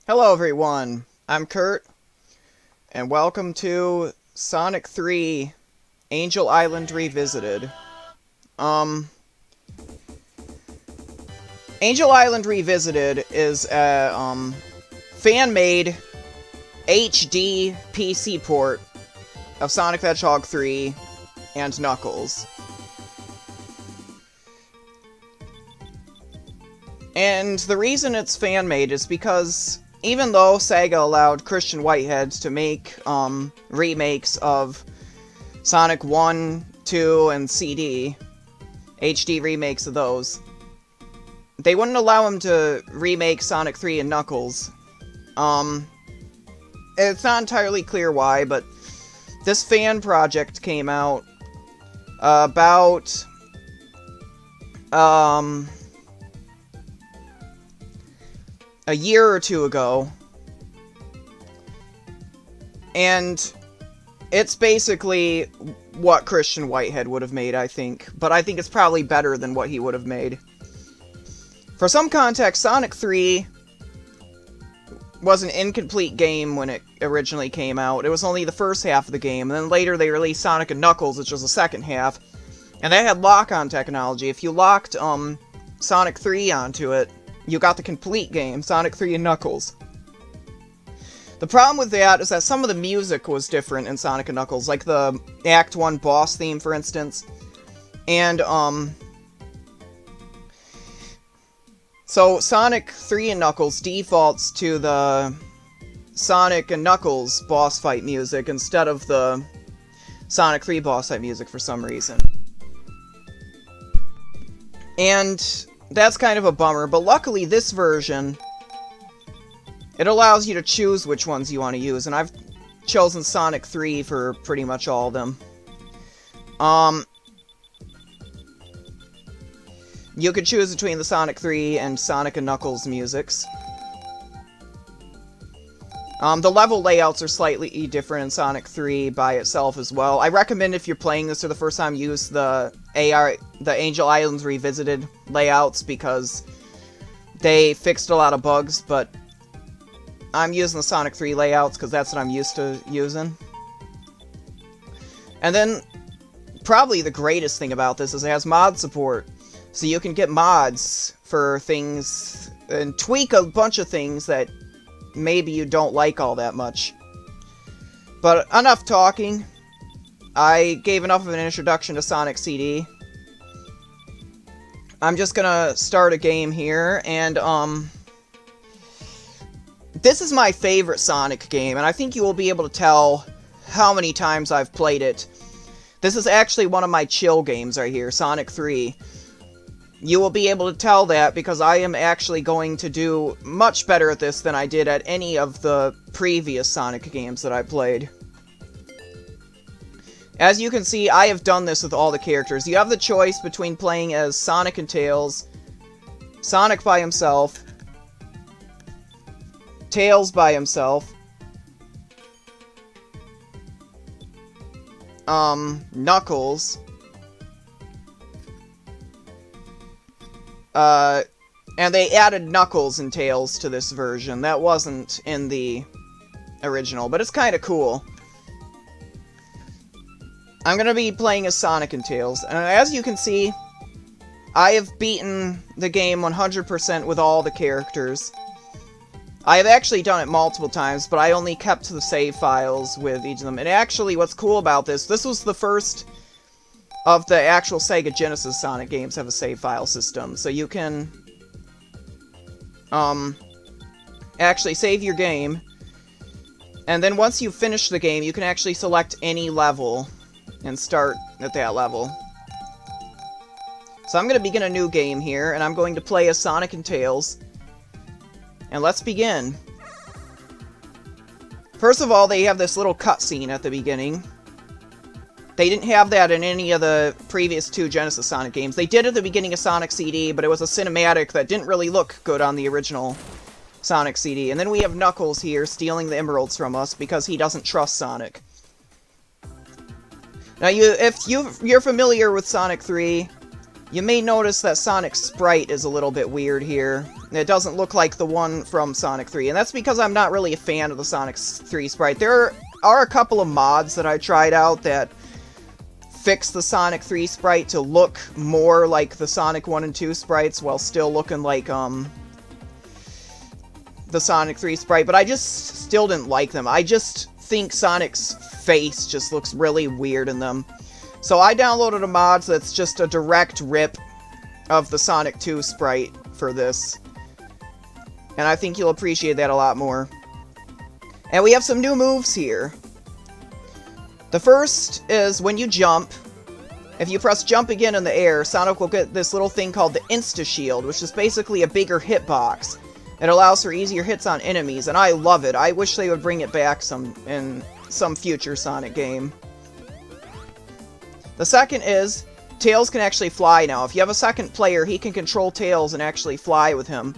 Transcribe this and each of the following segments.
Hello everyone, I'm Kurt, and welcome to Sonic 3 Angel Island Revisited. Angel Island Revisited is a, fan-made HD PC port of Sonic the Hedgehog 3 and Knuckles. And the reason it's fan-made is because even though Sega allowed Christian Whitehead to make remakes of Sonic 1, 2, and CD, HD remakes of those, they wouldn't allow him to remake Sonic 3 and Knuckles. It's not entirely clear why, but this fan project came out about a year or two ago, and it's basically what Christian Whitehead would have made, I think, but I think it's probably better than what he would have made. For some context, Sonic 3 was an incomplete game when it originally came out. It was only the first half of the game, and then later they released Sonic and Knuckles, which was the second half, and they had lock-on technology. If you locked Sonic 3 onto it, you got the complete game, Sonic 3 and Knuckles. The problem with that is that some of the music was different in Sonic and Knuckles, like the Act 1 boss theme, for instance. And, so Sonic 3 and Knuckles defaults to the Sonic and Knuckles boss fight music instead of the Sonic 3 boss fight music for some reason. And that's kind of a bummer, but luckily this version, it allows you to choose which ones you want to use, and I've chosen Sonic 3 for pretty much all of them. You could choose between the Sonic 3 and Sonic and Knuckles musics. The level layouts are slightly different in Sonic 3 by itself as well. I recommend if you're playing this for the first time, use the Angel Islands Revisited layouts, because they fixed a lot of bugs, but I'm using the Sonic 3 layouts because that's what I'm used to using. And then, probably the greatest thing about this is it has mod support. So you can get mods for things and tweak a bunch of things that maybe you don't like all that much. But enough talking. I gave enough of an introduction to Sonic CD. I'm just gonna start a game here, and this is my favorite Sonic game, and I think you will be able to tell how many times I've played it. This is actually one of my chill games right here, Sonic 3. You will be able to tell that because I am actually going to do much better at this than I did at any of the previous Sonic games that I played. As you can see, I have done this with all the characters. You have the choice between playing as Sonic and Tails, Sonic by himself, Tails by himself, Knuckles, and they added Knuckles and Tails to this version. That wasn't in the original, but it's kind of cool. I'm gonna be playing as Sonic and Tails, and as you can see, I have beaten the game 100% with all the characters. I have actually done it multiple times, but I only kept the save files with each of them. And actually, what's cool about this was the first of the actual Sega Genesis Sonic games have a save file system, so you can actually save your game, and then once you finish the game, you can actually select any level and start at that level. So I'm going to begin a new game here, and I'm going to play as Sonic and Tails, and let's begin. First of all, they have this little cutscene at the beginning. They didn't have that in any of the previous two Genesis Sonic games. They did at the beginning of Sonic CD, but it was a cinematic that didn't really look good on the original Sonic CD. And then we have Knuckles here stealing the emeralds from us because he doesn't trust Sonic. Now, if you're familiar with Sonic 3, You may notice that Sonic's sprite is a little bit weird here. It doesn't look like the one from Sonic 3, and that's because I'm not really a fan of the Sonic 3 sprite. There are a couple of mods that I tried out that fix the Sonic 3 sprite to look more like the Sonic 1 and 2 sprites while still looking like, the Sonic 3 sprite, but I just still didn't like them. I just think Sonic's face just looks really weird in them. So I downloaded a mod that's just a direct rip of the Sonic 2 sprite for this. And I think you'll appreciate that a lot more. And we have some new moves here. The first is when you jump, if you press jump again in the air, Sonic will get this little thing called the Insta-Shield, which is basically a bigger hitbox. It allows for easier hits on enemies, and I love it. I wish they would bring it back in some future Sonic game. The second is, Tails can actually fly now. If you have a second player, he can control Tails and actually fly with him.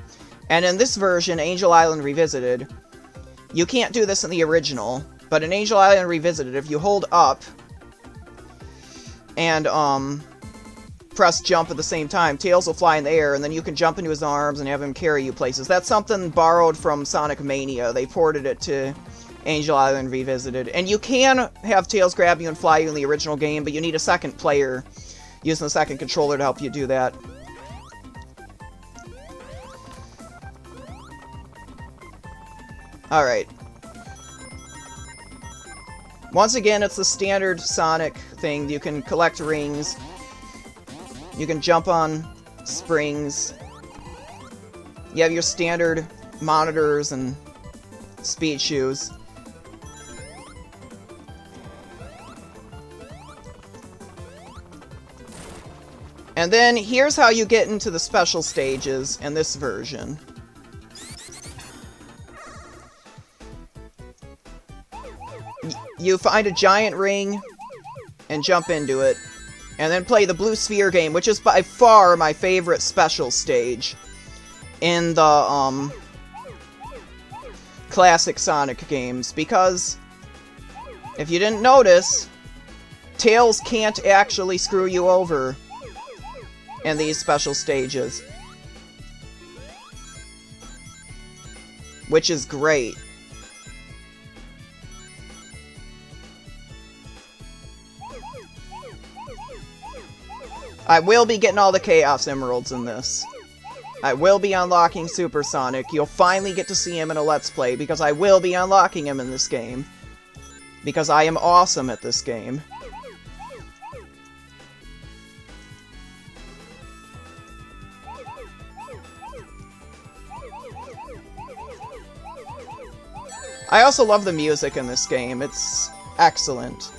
And in this version, Angel Island Revisited, you can't do this in the original, but in Angel Island Revisited, if you hold up and press jump at the same time, Tails will fly in the air, and then you can jump into his arms and have him carry you places. That's something borrowed from Sonic Mania. They ported it to Angel Island Revisited. And you can have Tails grab you and fly you in the original game, but you need a second player using the second controller to help you do that. Alright. Once again, it's the standard Sonic thing. You can collect rings. You can jump on springs. You have your standard monitors and speed shoes. And then here's how you get into the special stages in this version. You find a giant ring and jump into it. And then play the Blue Sphere game, which is by far my favorite special stage in the classic Sonic games. Because, if you didn't notice, Tails can't actually screw you over in these special stages. Which is great. I will be getting all the Chaos Emeralds in this. I will be unlocking Super Sonic. You'll finally get to see him in a Let's Play, because I will be unlocking him in this game. Because I am awesome at this game. I also love the music in this game. It's excellent.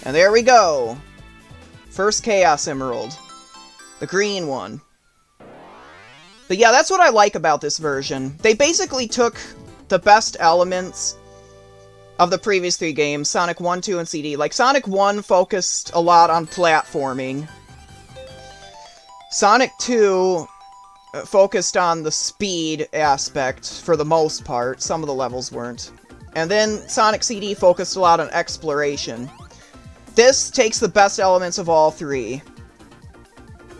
And there we go! First Chaos Emerald. The green one. But yeah, that's what I like about this version. They basically took the best elements of the previous three games, Sonic 1, 2, and CD. Like, Sonic 1 focused a lot on platforming. Sonic 2 focused on the speed aspect for the most part. Some of the levels weren't. And then Sonic CD focused a lot on exploration. This takes the best elements of all three.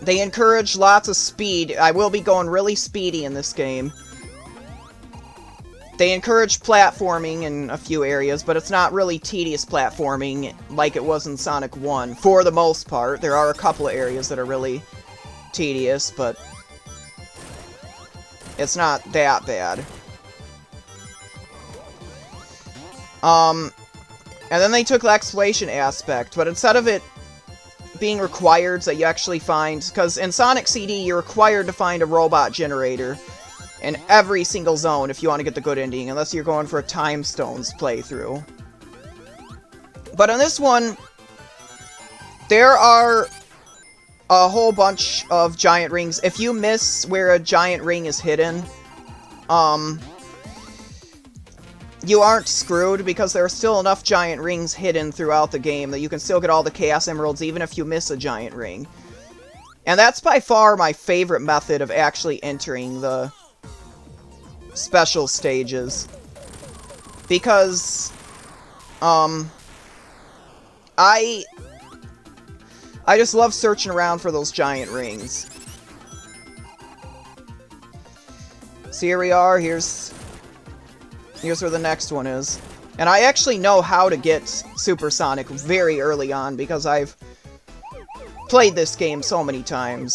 They encourage lots of speed. I will be going really speedy in this game. They encourage platforming in a few areas, but it's not really tedious platforming like it was in Sonic 1, for the most part. There are a couple of areas that are really tedious, but it's not that bad. And then they took the exploration aspect, but instead of it being required that you actually find... Because in Sonic CD, you're required to find a robot generator in every single zone if you want to get the good ending, unless you're going for a Time Stones playthrough. But in this one, there are a whole bunch of giant rings. If you miss where a giant ring is hidden, you aren't screwed, because there are still enough giant rings hidden throughout the game that you can still get all the Chaos Emeralds even if you miss a giant ring. And that's by far my favorite method of actually entering the special stages. Because I just love searching around for those giant rings. So here we are, here's where the next one is. And I actually know how to get supersonic very early on because I've played this game so many times.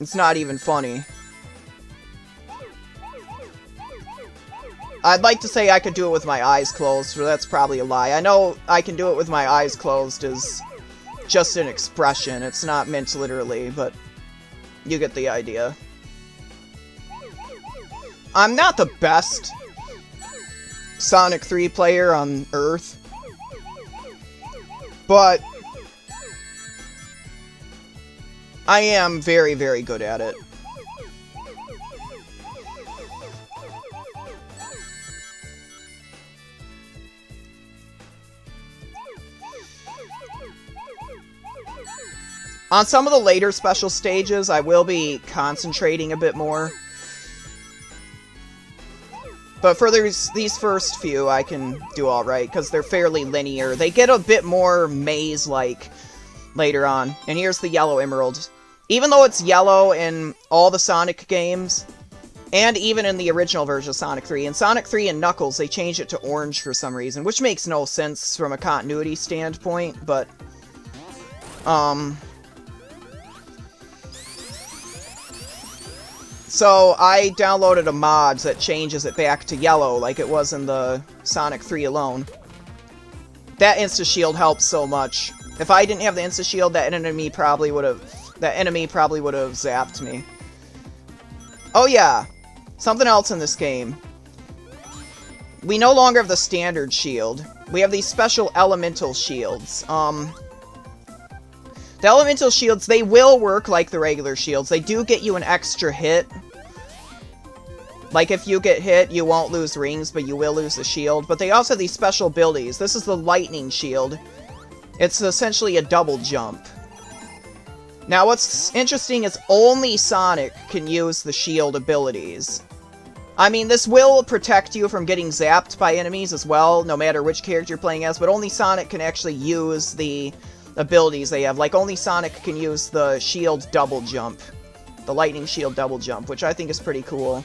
It's not even funny. I'd like to say I could do it with my eyes closed, but that's probably a lie. I know I can do it with my eyes closed is just an expression. It's not meant literally, but you get the idea. I'm not the best Sonic 3 player on Earth, but I am very, very good at it. On some of the later special stages, I will be concentrating a bit more. But for these first few, I can do alright, because they're fairly linear. They get a bit more maze-like later on. And here's the yellow emerald. Even though it's yellow in all the Sonic games, and even in the original version of Sonic 3, in Sonic 3 and Knuckles, they changed it to orange for some reason, which makes no sense from a continuity standpoint, but so I downloaded a mod that changes it back to yellow like it was in the Sonic 3 alone. That insta-shield helps so much. If I didn't have the insta-shield, that enemy probably would have zapped me. Oh yeah, something else in this game. We no longer have the standard shield. We have these special elemental shields. The elemental shields, they will work like the regular shields. They do get you an extra hit. Like, if you get hit, you won't lose rings, but you will lose the shield. But they also have these special abilities. This is the lightning shield. It's essentially a double jump. Now, what's interesting is only Sonic can use the shield abilities. I mean, this will protect you from getting zapped by enemies as well, no matter which character you're playing as, but only Sonic can actually use the abilities they have. Like, only Sonic can use the shield double jump. The lightning shield double jump, which I think is pretty cool.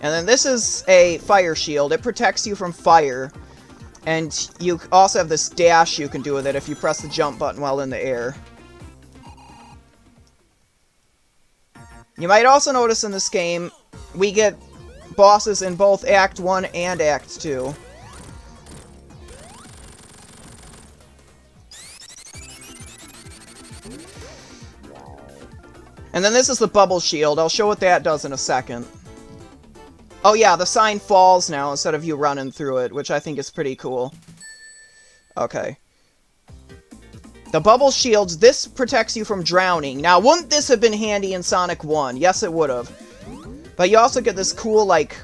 And then this is a fire shield. It protects you from fire. And you also have this dash you can do with it if you press the jump button while in the air. You might also notice in this game, we get bosses in both Act 1 and Act 2. And then this is the bubble shield. I'll show what that does in a second. Oh yeah, the sign falls now instead of you running through it, which I think is pretty cool. Okay. The bubble shields, this protects you from drowning. Now, wouldn't this have been handy in Sonic 1? Yes, it would have. But you also get this cool, like,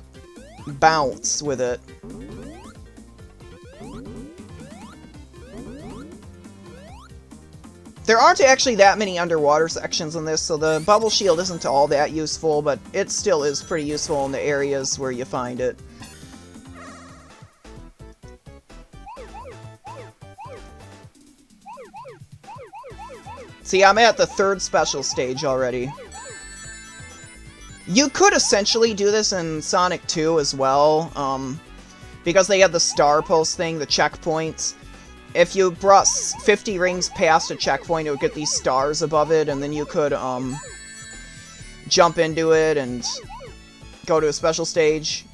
bounce with it. There aren't actually that many underwater sections in this, so the bubble shield isn't all that useful, but it still is pretty useful in the areas where you find it. See, I'm at the third special stage already. You could essentially do this in Sonic 2 as well, because they had the star post thing, the checkpoints. If you brought 50 rings past a checkpoint, it would get these stars above it, and then you could, jump into it and go to a special stage.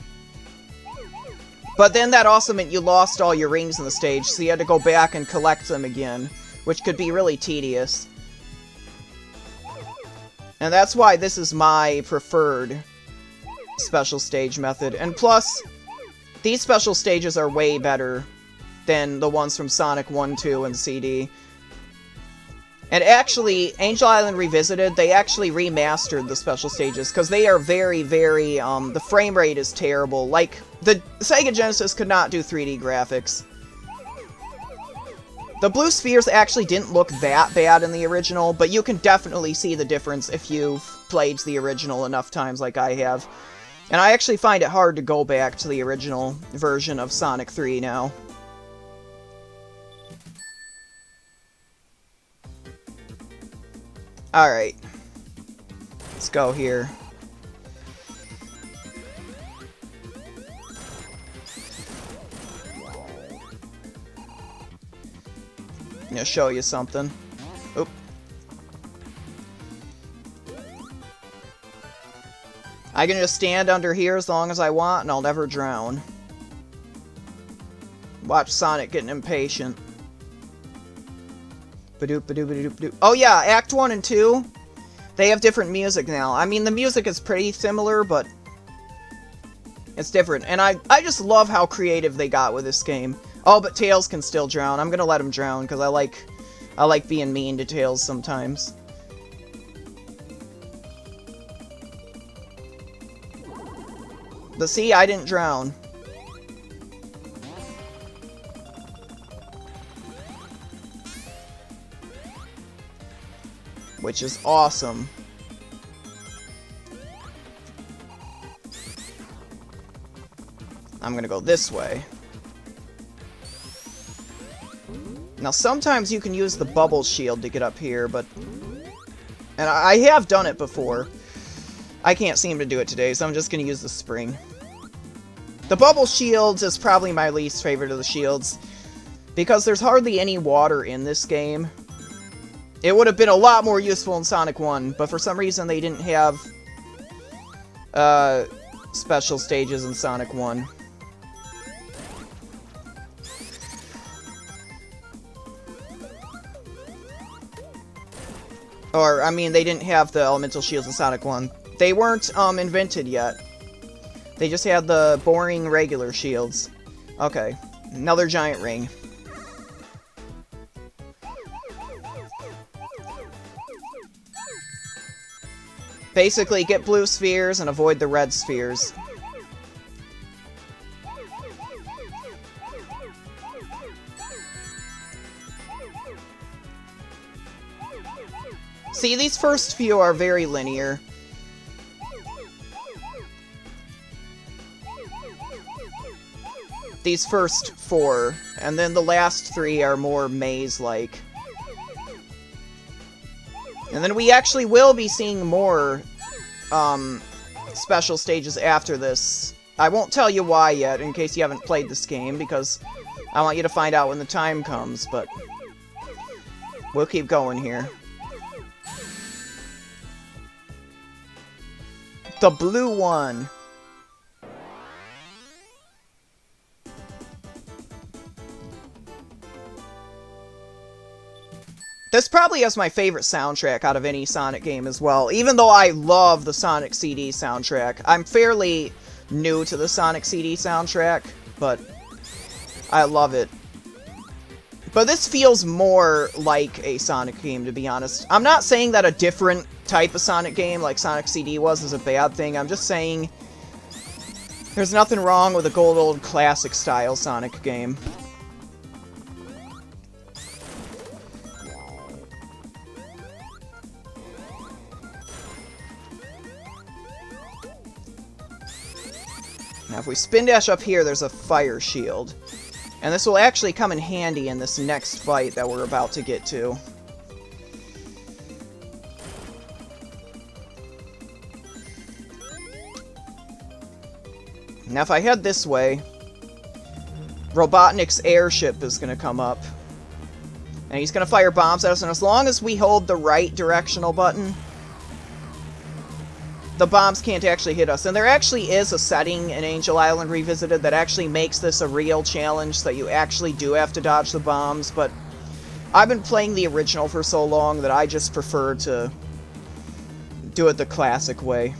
But then that also meant you lost all your rings in the stage, so you had to go back and collect them again, which could be really tedious. And that's why this is my preferred special stage method. And plus, these special stages are way better than the ones from Sonic 1, 2, and CD. And actually, Angel Island Revisited, they actually remastered the special stages, because they are very, very, the frame rate is terrible. Like, the Sega Genesis could not do 3D graphics. The blue spheres actually didn't look that bad in the original, but you can definitely see the difference if you've played the original enough times like I have. And I actually find it hard to go back to the original version of Sonic 3 now. Alright. Let's go here. I'm gonna show you something. Oop. I can just stand under here as long as I want and I'll never drown. Watch Sonic getting impatient. Ba-doop, ba-doop, ba-doop, ba-doop. Oh yeah, Act 1 and 2, they have different music now. I mean, the music is pretty similar, but it's different. And I just love how creative they got with this game. Oh, but Tails can still drown. I'm gonna let him drown, because I like being mean to Tails sometimes. But see, I didn't drown. Which is awesome. I'm gonna go this way. Now, sometimes you can use the bubble shield to get up here, but... And I have done it before. I can't seem to do it today, so I'm just gonna use the spring. The bubble shields is probably my least favorite of the shields, because there's hardly any water in this game. It would have been a lot more useful in Sonic 1, but for some reason they didn't have special stages in Sonic 1. Or, I mean, they didn't have the elemental shields in Sonic 1. They weren't invented yet. They just had the boring regular shields. Okay, another giant ring. Basically, get blue spheres and avoid the red spheres. See, these first few are very linear. These first 4, and then the last 3 are more maze-like. And then we actually will be seeing more special stages after this. I won't tell you why yet, in case you haven't played this game, because I want you to find out when the time comes, but we'll keep going here. The blue one. This probably has my favorite soundtrack out of any Sonic game as well, even though I love the Sonic CD soundtrack. I'm fairly new to the Sonic CD soundtrack, but I love it. But this feels more like a Sonic game, to be honest. I'm not saying that a different type of Sonic game, like Sonic CD was, is a bad thing. I'm just saying there's nothing wrong with a good old classic style Sonic game. Now if we spin dash up here, there's a fire shield. And this will actually come in handy in this next fight that we're about to get to. Now if I head this way, Robotnik's airship is going to come up. And he's going to fire bombs at us, and as long as we hold the right directional button, the bombs can't actually hit us. And there actually is a setting in Angel Island Revisited that actually makes this a real challenge, so that you actually do have to dodge the bombs, but I've been playing the original for so long that I just prefer to do it the classic way.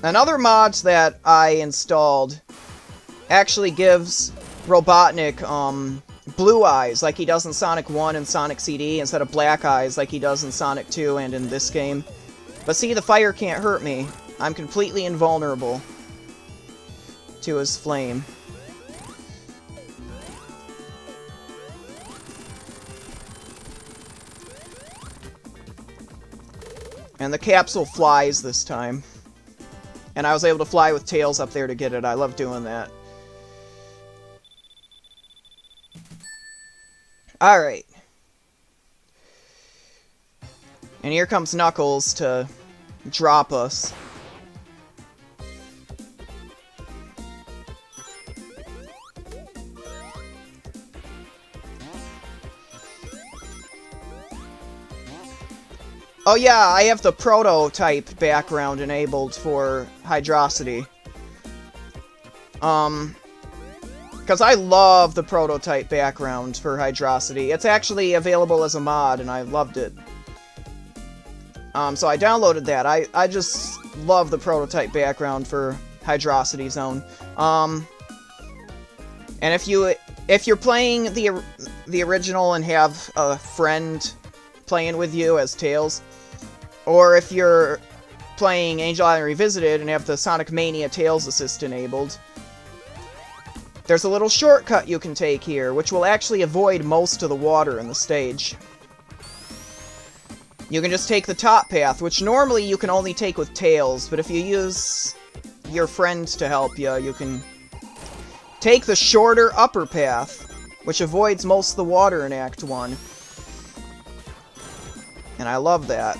Another mod that I installed actually gives Robotnik, blue eyes, like he does in Sonic 1 and Sonic CD, instead of black eyes, like he does in Sonic 2 and in this game. But see, the fire can't hurt me. I'm completely invulnerable to his flame. And the capsule flies this time. And I was able to fly with Tails up there to get it. I love doing that. Alright. And here comes Knuckles to drop us. Oh yeah, I have the prototype background enabled for Hydrocity. Because I love the prototype background for Hydrocity. It's actually available as a mod, and I loved it. So I downloaded that. I just love the prototype background for Hydrocity Zone. And if you're playing the original and have a friend playing with you as Tails, or if you're playing Angel Island Revisited and have the Sonic Mania Tails Assist enabled, there's a little shortcut you can take here, which will actually avoid most of the water in the stage. You can just take the top path, which normally you can only take with Tails, but if you use your friend to help you, you can take the shorter upper path, which avoids most of the water in Act 1. And I love that.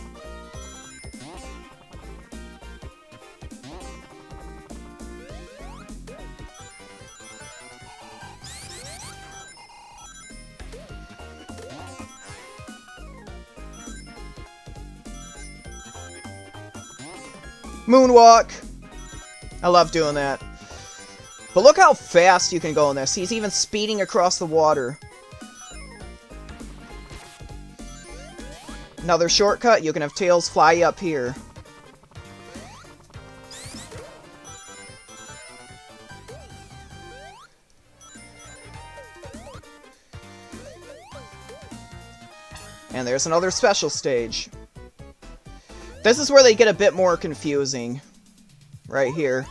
Moonwalk! I love doing that. But look how fast you can go in this. He's even speeding across the water. Another shortcut, you can have Tails fly up here. And there's another special stage. This is where they get a bit more confusing. Right here.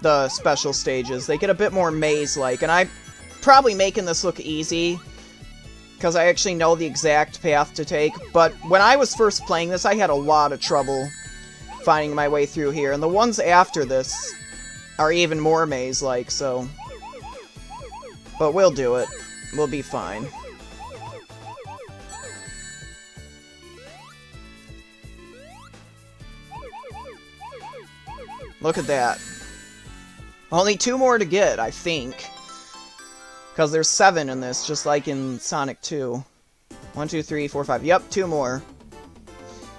The special stages. They get a bit more maze-like, and I'm probably making this look easy, because I actually know the exact path to take, but when I was first playing this, I had a lot of trouble finding my way through here, and the ones after this are even more maze-like, so... But we'll do it. We'll be fine. Look at that. Only 2 more to get, I think. Because there's 7 in this, just like in Sonic 2. 1, 2, 3, 4, 5. Yep, 2 more.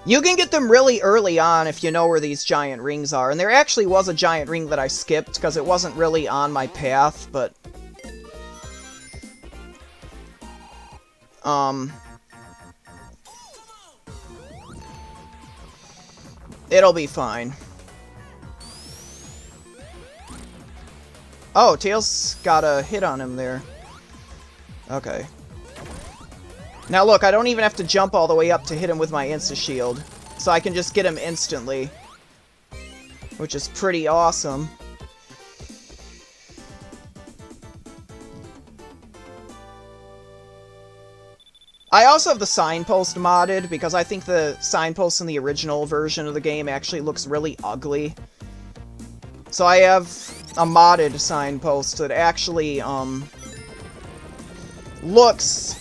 You can get them really early on if you know where these giant rings are. And there actually was a giant ring that I skipped because it wasn't really on my path, but... It'll be fine. Oh, Tails got a hit on him there. Okay. Now look, I don't even have to jump all the way up to hit him with my Insta-Shield. So I can just get him instantly. Which is pretty awesome. I also have the signpost modded, because I think the signpost in the original version of the game actually looks really ugly. So I have a modded signpost that actually, looks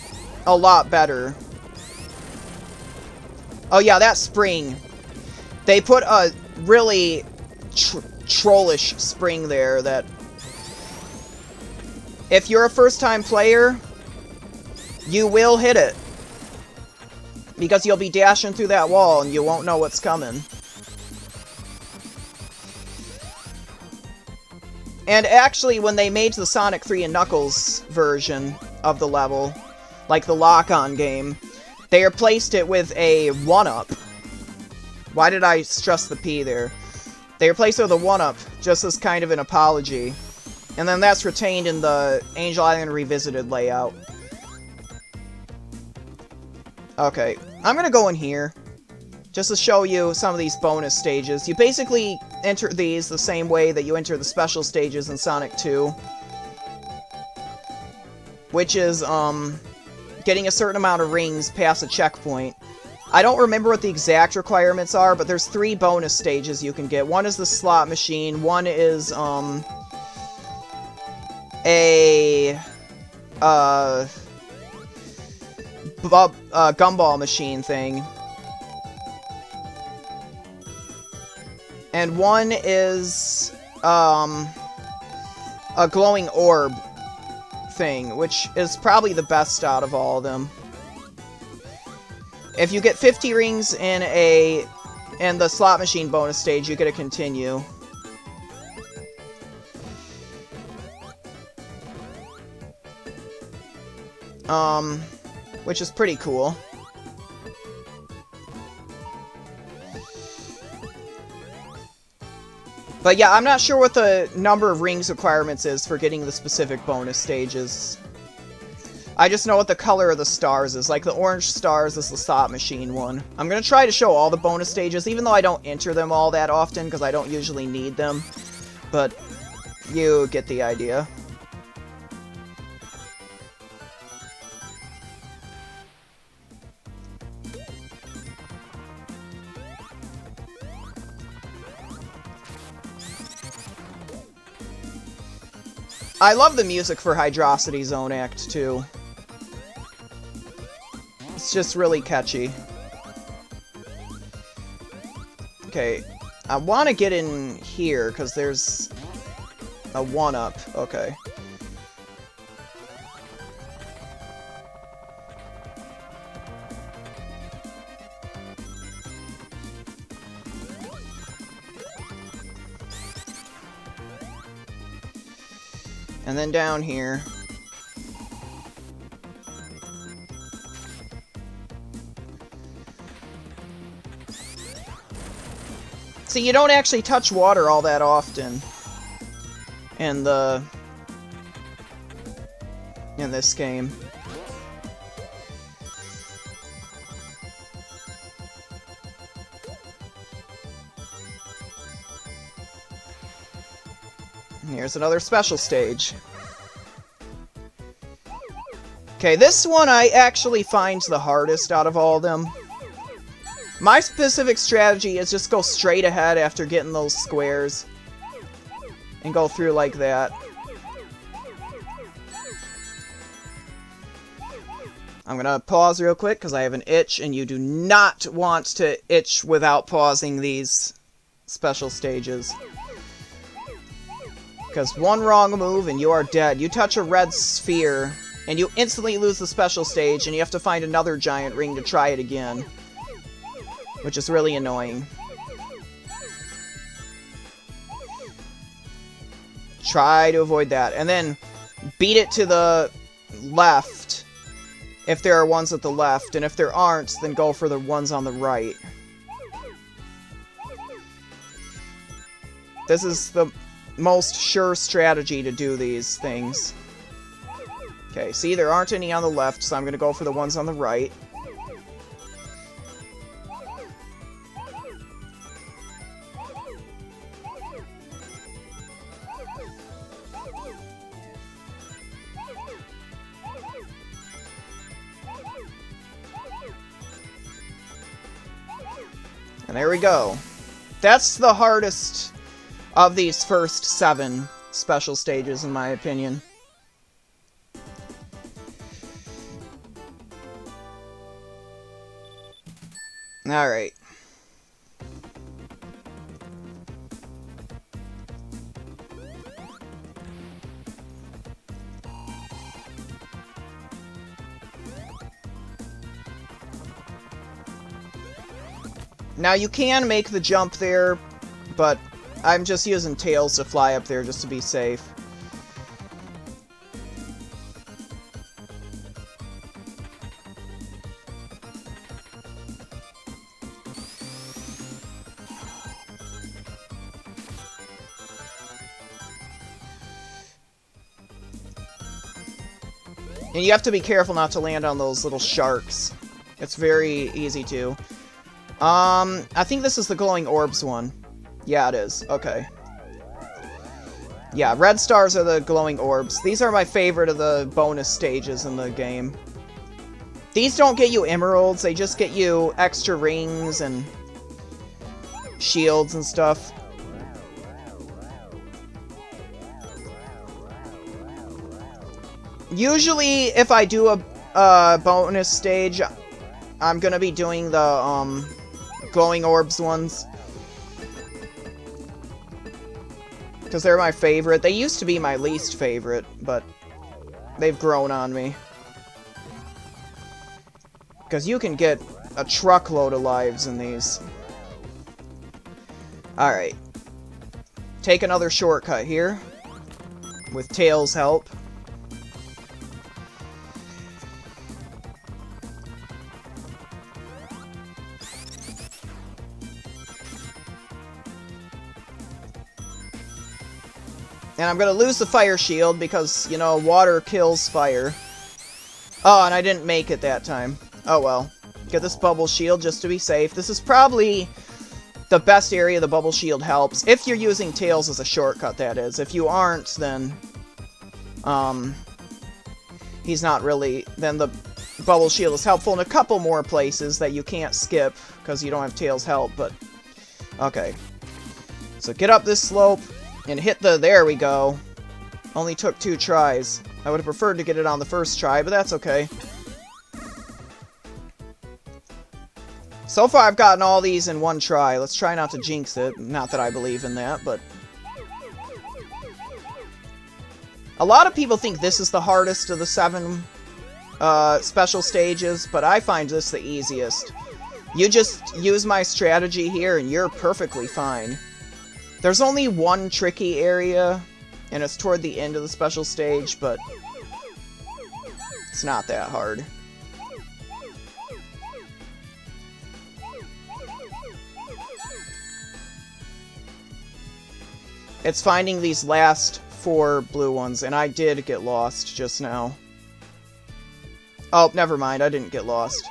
a lot better. Oh yeah, that spring. They put a really trollish spring there that... If you're a first-time player, you will hit it. Because you'll be dashing through that wall and you won't know what's coming. And actually, when they made the Sonic 3 and Knuckles version of the level, like the lock-on game, they replaced it with a 1-up. Why did I stress the P there? They replaced it with a 1-up, just as kind of an apology. And then that's retained in the Angel Island Revisited layout. Okay, I'm gonna go in here, just to show you some of these bonus stages. You basically enter these the same way that you enter the special stages in Sonic 2. Which is, getting a certain amount of rings past a checkpoint. I don't remember what the exact requirements are, but there's 3 bonus stages you can get. One is the slot machine, one is, a gumball machine thing. And one is, a glowing orb thing, which is probably the best out of all of them. If you get 50 rings in the slot machine bonus stage, you get to continue. Which is pretty cool. But yeah, I'm not sure what the number of rings requirements is for getting the specific bonus stages. I just know what the color of the stars is. Like, the orange stars is the slot machine one. I'm gonna try to show all the bonus stages, even though I don't enter them all that often, because I don't usually need them. But you get the idea. I love the music for Hydrocity Zone Act 2. It's just really catchy. Okay, I want to get in here, because there's a 1-up. Okay. And then down here. See, you don't actually touch water all that often in this game. Here's another special stage. Okay, this one I actually find the hardest out of all of them. My specific strategy is just go straight ahead after getting those squares. And go through like that. I'm gonna pause real quick because I have an itch, and you do not want to itch without pausing these special stages. Because one wrong move and you are dead. You touch a red sphere, and you instantly lose the special stage, and you have to find another giant ring to try it again. Which is really annoying. Try to avoid that. And then beat it to the left if there are ones at the left, and if there aren't, then go for the ones on the right. This is the most sure strategy to do these things. Okay, see, there aren't any on the left, so I'm gonna go for the ones on the right. And there we go. That's the hardest of these first 7 special stages, in my opinion. Alright. Now, you can make the jump there, but I'm just using Tails to fly up there just to be safe. And you have to be careful not to land on those little sharks. It's very easy to. I think this is the glowing orbs one. Yeah, it is. Okay. Yeah, red stars are the glowing orbs. These are my favorite of the bonus stages in the game. These don't get you emeralds, they just get you extra rings and shields and stuff. Usually, if I do a bonus stage, I'm gonna be doing the glowing orbs ones. Because they're my favorite. They used to be my least favorite, but they've grown on me. Because you can get a truckload of lives in these. Alright. Take another shortcut here. With Tails' help. And I'm gonna lose the fire shield because, you know, water kills fire. Oh, and I didn't make it that time. Oh well. Get this bubble shield just to be safe. This is probably the best area the bubble shield helps. If you're using Tails as a shortcut, that is. If you aren't, then... he's not really... Then the bubble shield is helpful in a couple more places that you can't skip because you don't have Tails' help, but... Okay. So get up this slope. And hit the... There we go. Only took 2 tries. I would have preferred to get it on the first try, but that's okay. So far, I've gotten all these in 1 try. Let's try not to jinx it. Not that I believe in that, but... A lot of people think this is the hardest of the 7 special stages, but I find this the easiest. You just use my strategy here, and you're perfectly fine. There's only 1 tricky area, and it's toward the end of the special stage, but it's not that hard. It's finding these last 4 blue ones, and I did get lost just now. Oh, never mind, I didn't get lost.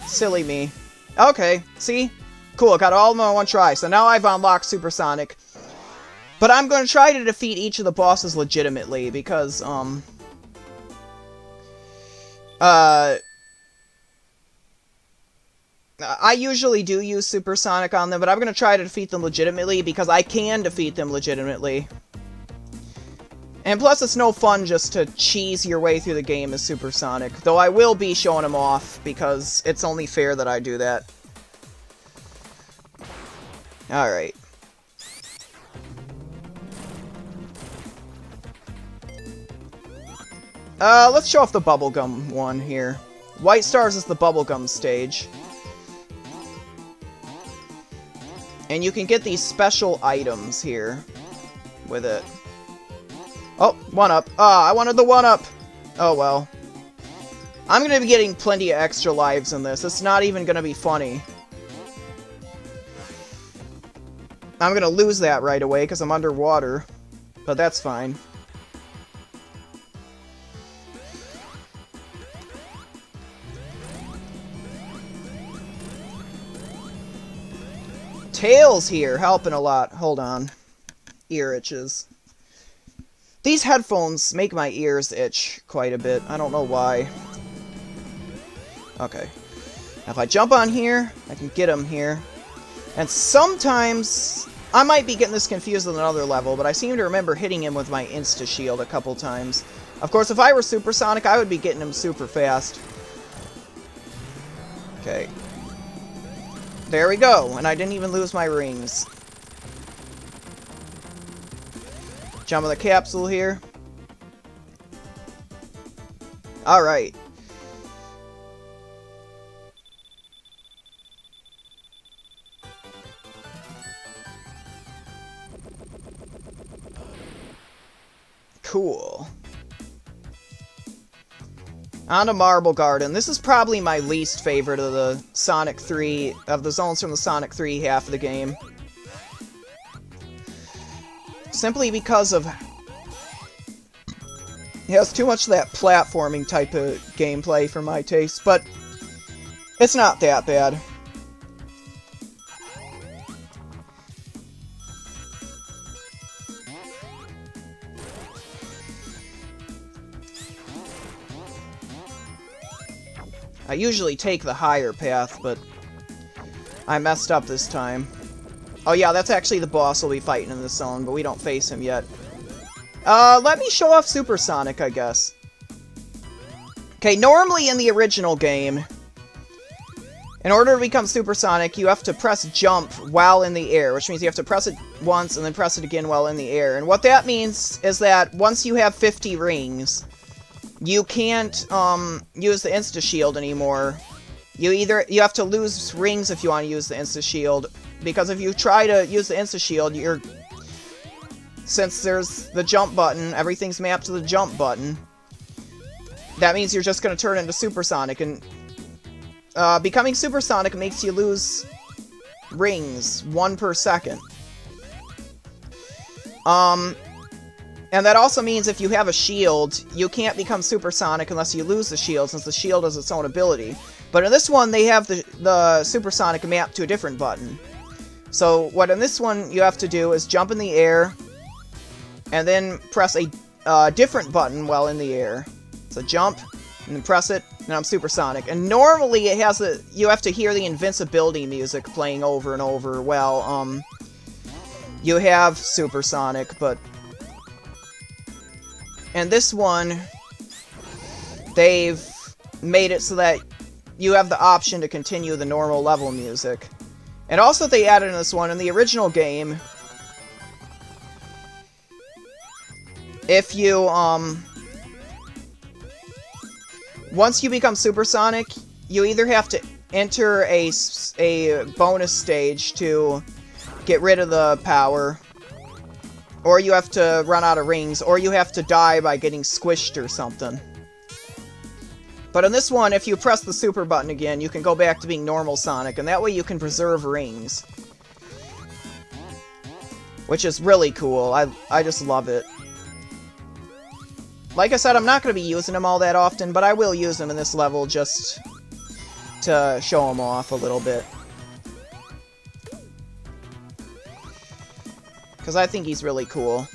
Silly me. Okay, see? Cool, got all of them on 1 try, so now I've unlocked Supersonic. But I'm going to try to defeat each of the bosses legitimately, because, I usually do use Supersonic on them, but I'm going to try to defeat them legitimately, because I can defeat them legitimately. And plus, it's no fun just to cheese your way through the game as Supersonic, though I will be showing them off, because it's only fair that I do that. Alright. Let's show off the bubblegum one here. White Stars is the bubblegum stage. And you can get these special items here with it. Oh, 1-up. Ah, I wanted the 1-up! Oh well. I'm gonna be getting plenty of extra lives in this. It's not even gonna be funny. I'm gonna lose that right away because I'm underwater. But that's fine. Tails here, helping a lot. Hold on. Ear itches. These headphones make my ears itch quite a bit. I don't know why. Okay. Now if I jump on here, I can get him here. And sometimes... I might be getting this confused with another level, but I seem to remember hitting him with my Insta-Shield a couple times. Of course, if I were Supersonic, I would be getting him super fast. Okay. There we go, and I didn't even lose my rings. Jump on the capsule here. Alright. Cool. On to Marble Garden. This is probably my least favorite of the Sonic 3, of the zones from the Sonic 3 half of the game. Simply because of... It has too much of that platforming type of gameplay for my taste, but it's not that bad. I usually take the higher path, but I messed up this time. Oh yeah, that's actually the boss we'll be fighting in this zone, but we don't face him yet. Let me show off Supersonic, I guess. Okay, normally in the original game, in order to become Supersonic, you have to press jump while in the air, which means you have to press it once and then press it again while in the air. And what that means is that once you have 50 rings, you can't use the Insta-Shield anymore. You have to lose rings if you want to use the Insta-Shield, because if you try to use the Insta-Shield, since there's the jump button, everything's mapped to the jump button, that means you're just going to turn into Supersonic, and becoming Supersonic makes you lose rings, 1 per second. And that also means if you have a shield, you can't become Supersonic unless you lose the shield, since the shield is its own ability. But in this one, they have the Supersonic mapped to a different button. So what in this one you have to do is jump in the air, and then press a different button while in the air. So jump, and then press it, and I'm Supersonic. And normally it has you have to hear the invincibility music playing over and over while you have Supersonic, but in this one, they've made it so that you have the option to continue the normal level music. And also they added in this one, in the original game, if you, once you become Supersonic, you either have to enter a bonus stage to get rid of the power, or you have to run out of rings, or you have to die by getting squished or something. But in this one, if you press the super button again, you can go back to being normal Sonic, and that way you can preserve rings. Which is really cool. I just love it. Like I said, I'm not going to be using them all that often, but I will use them in this level just to show them off a little bit. Because I think he's really cool.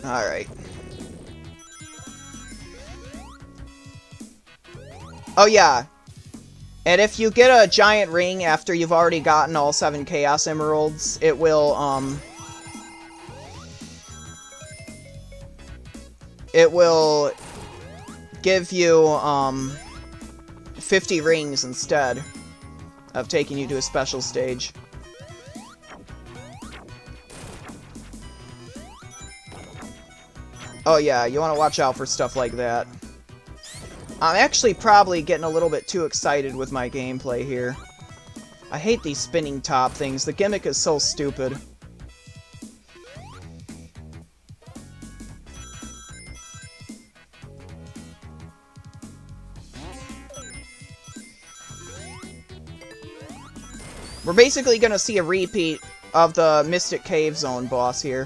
Alright. Oh yeah, and if you get a giant ring after you've already gotten all 7 Chaos Emeralds, it will, give you, 50 rings instead of taking you to a special stage. Oh yeah, you want to watch out for stuff like that. I'm actually probably getting a little bit too excited with my gameplay here. I hate these spinning top things. The gimmick is so stupid. We're basically going to see a repeat of the Mystic Cave Zone boss here,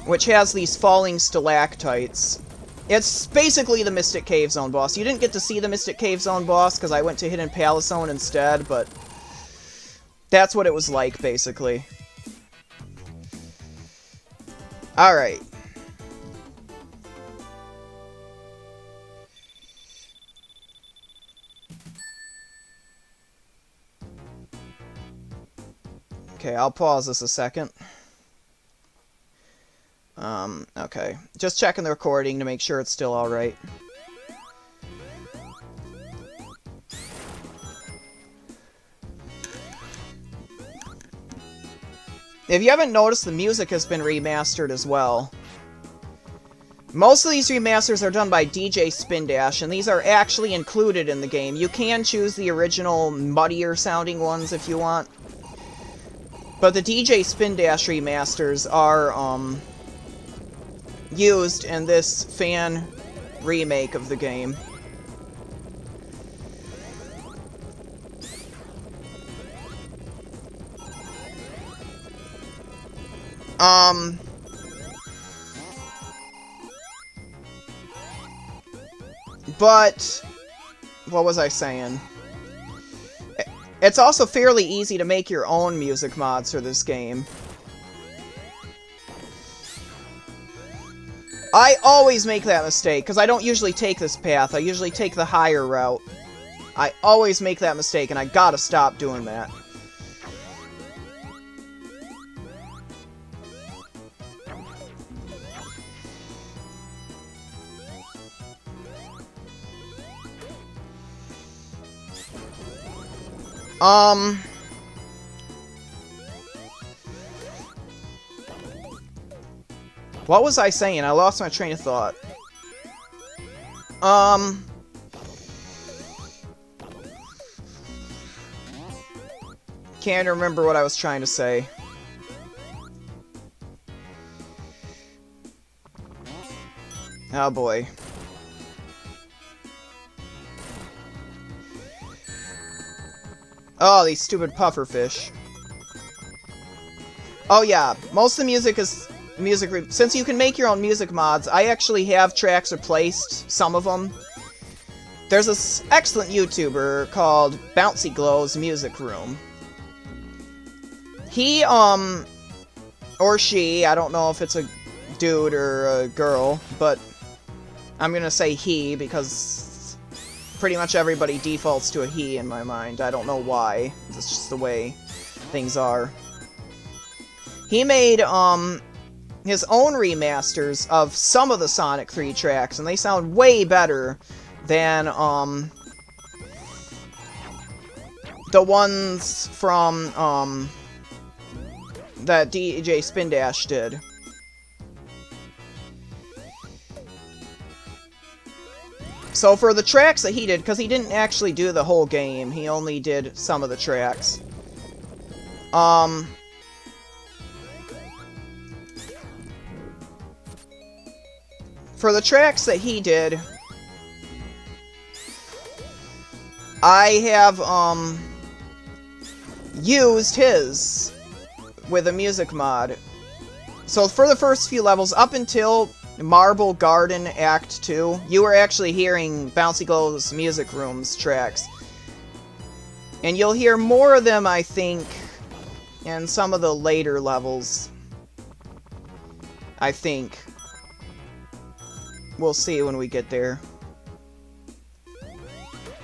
which has these falling stalactites. It's basically the Mystic Cave Zone boss. You didn't get to see the Mystic Cave Zone boss because I went to Hidden Palace Zone instead, but that's what it was like, basically. Alright. Okay, I'll pause this a second. Okay. Just checking the recording to make sure it's still alright. If you haven't noticed, the music has been remastered as well. Most of these remasters are done by DJ Spin Dash, and these are actually included in the game. You can choose the original, muddier sounding ones if you want. But the DJ Spin Dash remasters are, used in this fan remake of the game. But what was I saying? It's also fairly easy to make your own music mods for this game. I always make that mistake, because I don't usually take this path. I usually take the higher route. I always make that mistake, and I gotta stop doing that. What was I saying? I lost my train of thought. Can't remember what I was trying to say. Oh boy. Oh, these stupid pufferfish. Oh yeah, most of the music is since you can make your own music mods, I actually have tracks replaced, some of them. There's this excellent YouTuber called Bouncy Glow's Music Room. He, or she, I don't know if it's a dude or a girl, but I'm gonna say he because pretty much everybody defaults to a he in my mind. I don't know why. It's just the way things are. He made, his own remasters of some of the Sonic 3 tracks, and they sound way better than, the ones from, that DJ Spin Dash did. So for the tracks that he did, because he didn't actually do the whole game, he only did some of the tracks. For the tracks that he did, I have, used his with a music mod. So for the first few levels, up until Marble Garden Act 2, you were actually hearing Bouncy Glow's Music Room's tracks. And you'll hear more of them, I think, in some of the later levels. I think. We'll see when we get there.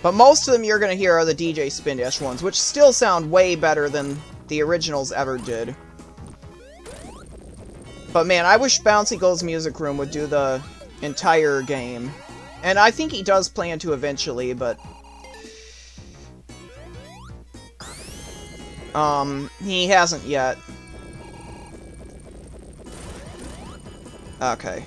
But most of them you're going to hear are the DJ Spin Dash ones, which still sound way better than the originals ever did. But man, I wish Bouncy Glow's Music Room would do the entire game. And I think he does plan to eventually, but... he hasn't yet. Okay.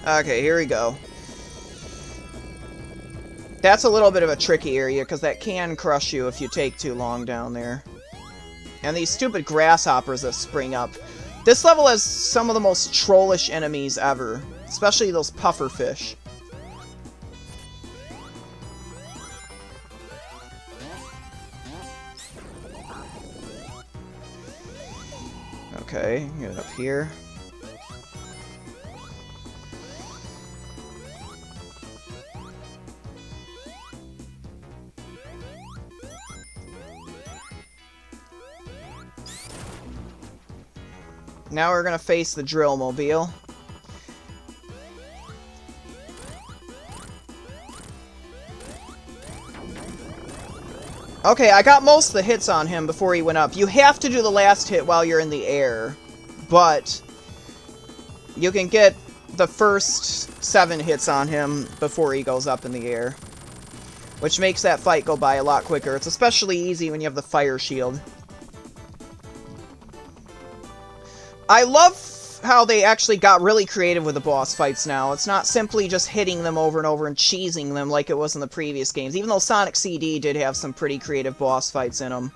Okay, here we go. That's a little bit of a tricky area, because that can crush you if you take too long down there. And these stupid grasshoppers that spring up. This level has some of the most trollish enemies ever. Especially those pufferfish. Okay, get it up here. Now we're gonna face the drill mobile. Okay, I got most of the hits on him before he went up. You have to do the last hit while you're in the air, but you can get the first 7 hits on him before he goes up in the air, which makes that fight go by a lot quicker. It's especially easy when you have the fire shield. I love how they actually got really creative with the boss fights now. It's not simply just hitting them over and over and cheesing them like it was in the previous games, even though Sonic CD did have some pretty creative boss fights in them.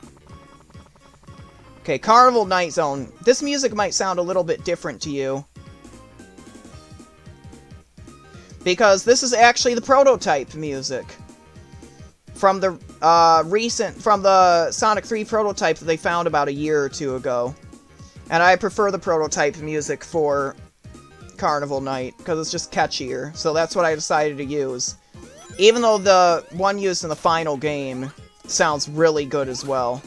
Okay, Carnival Night Zone. This music might sound a little bit different to you, because this is actually the prototype music from the Sonic 3 prototype that they found about a year or two ago. And I prefer the prototype music for Carnival Night, because it's just catchier. So that's what I decided to use. Even though the one used in the final game sounds really good as well.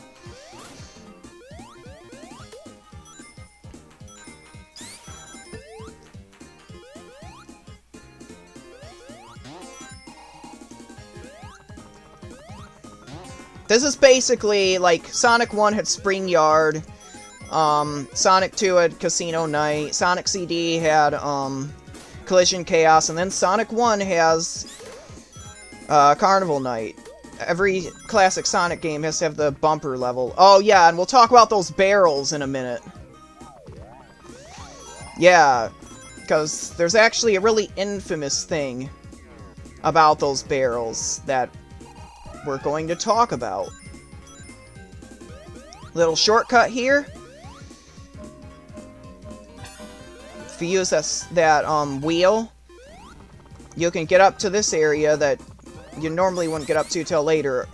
This is basically like Sonic 1 had Spring Yard, Sonic 2 had Casino Night, Sonic CD had Collision Chaos, and then Sonic 1 has Carnival Night. Every classic Sonic game has to have the bumper level. Oh yeah, and we'll talk about those barrels in a minute. Yeah, because there's actually a really infamous thing about those barrels that we're going to talk about. Little shortcut here. If you use that wheel, you can get up to this area that you normally wouldn't get up to till later.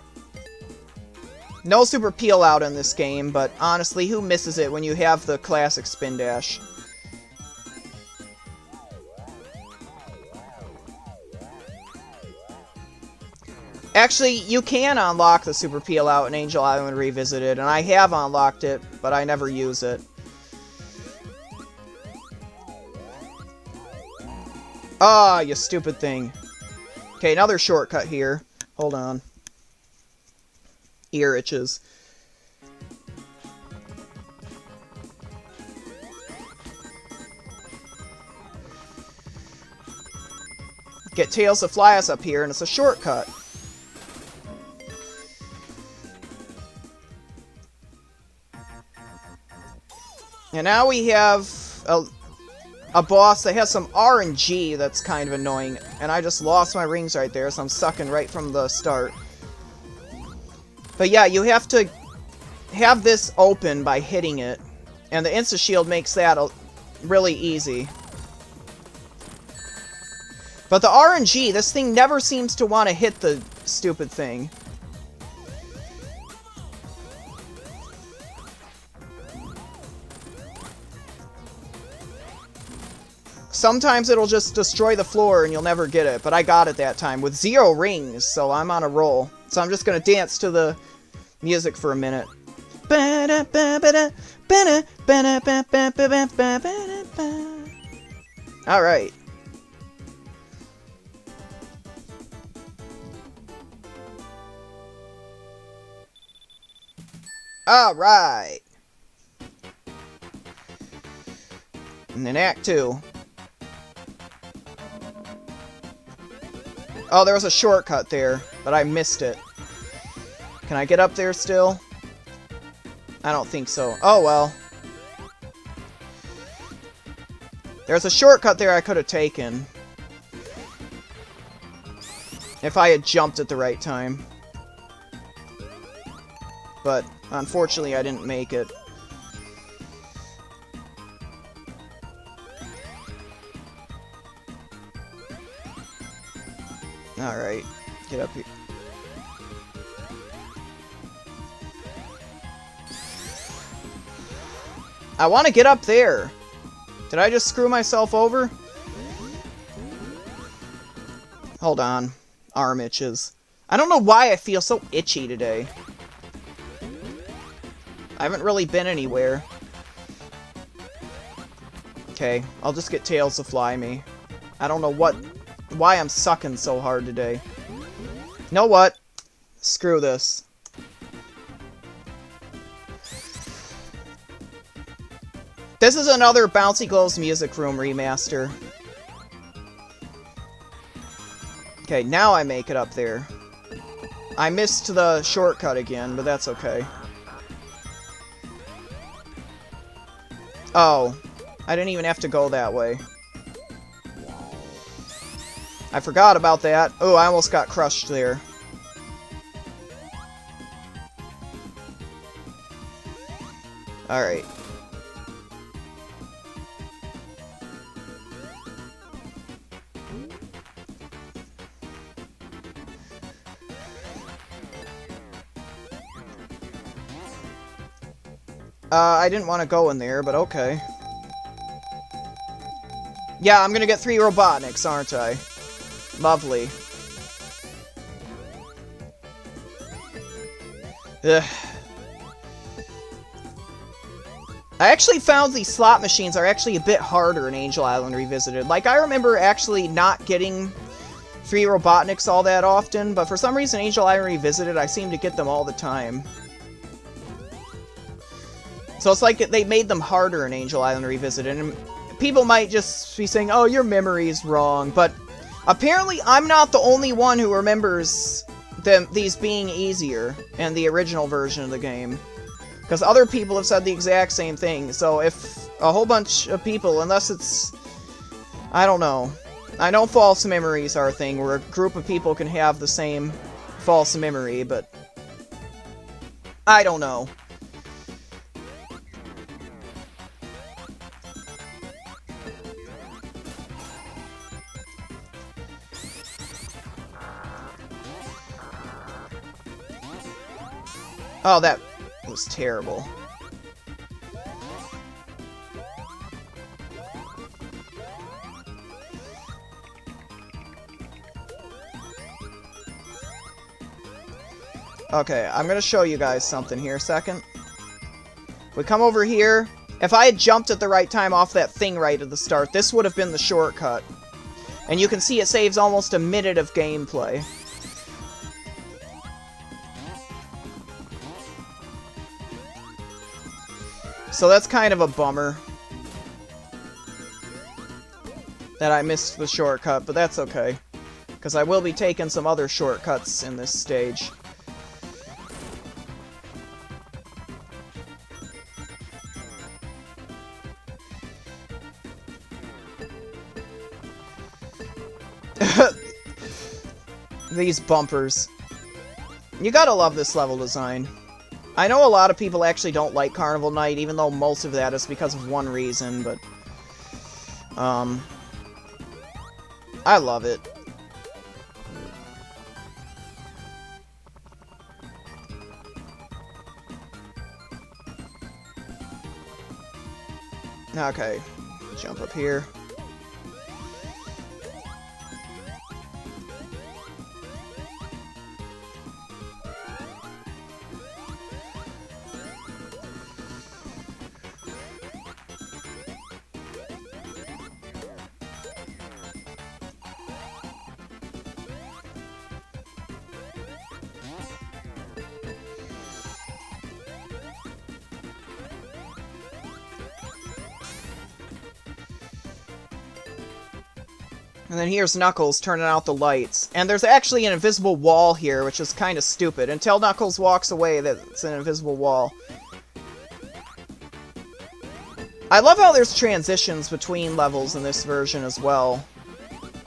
No super peel out in this game, but honestly, who misses it when you have the classic spin dash? Actually, you can unlock the super peel out in Angel Island Revisited, and I have unlocked it, but I never use it. Ah, you stupid thing. Okay, another shortcut here. Hold on. Ear itches. Get Tails to fly us up here, and it's a shortcut. And now we have a boss that has some RNG that's kind of annoying. And I just lost my rings right there, so I'm sucking right from the start. But yeah, you have to have this open by hitting it. And the insta-shield makes that really easy. But the RNG, this thing never seems to want to hit the stupid thing. Sometimes it'll just destroy the floor and you'll never get it, but I got it that time with 0 rings, so I'm on a roll. So I'm just gonna dance to the music for a minute. Alright. Alright. And then Act 2. Oh, there was a shortcut there, but I missed it. Can I get up there still? I don't think so. Oh, well. There's a shortcut there I could have taken. If I had jumped at the right time. But, unfortunately, I didn't make it. Alright, get up here. I want to get up there. Did I just screw myself over? Hold on. Arm itches. I don't know why I feel so itchy today. I haven't really been anywhere. Okay, I'll just get Tails to fly me. I don't know why I'm sucking so hard today. You know what? Screw this. This is another Bouncy Glow's Music Room remaster. Okay, now I make it up there. I missed the shortcut again, but that's okay. Oh. I didn't even have to go that way. I forgot about that. Oh, I almost got crushed there. Alright. I didn't want to go in there, but okay. Yeah, I'm gonna get 3 Robotniks, aren't I? Lovely. Ugh. I actually found these slot machines are actually a bit harder in Angel Island Revisited. Like, I remember actually not getting 3 Robotniks all that often, but for some reason Angel Island Revisited, I seem to get them all the time. So it's like they made them harder in Angel Island Revisited, and people might just be saying, oh, your memory's wrong, but apparently I'm not the only one who remembers these being easier in the original version of the game. Because other people have said the exact same thing, so if a whole bunch of people, unless it's, I don't know. I know false memories are a thing, where a group of people can have the same false memory, but I don't know. Oh, that was terrible. Okay, I'm gonna show you guys something here a second. We come over here. If I had jumped at the right time off that thing right at the start, this would have been the shortcut. And you can see it saves almost a minute of gameplay. So that's kind of a bummer that I missed the shortcut, but that's okay. Because I will be taking some other shortcuts in this stage. These bumpers. You gotta love this level design. I know a lot of people actually don't like Carnival Night, even though most of that is because of one reason, but I love it. Okay, jump up here. And then here's Knuckles turning out the lights. And there's actually an invisible wall here, which is kind of stupid. Until Knuckles walks away, that's an invisible wall. I love how there's transitions between levels in this version as well.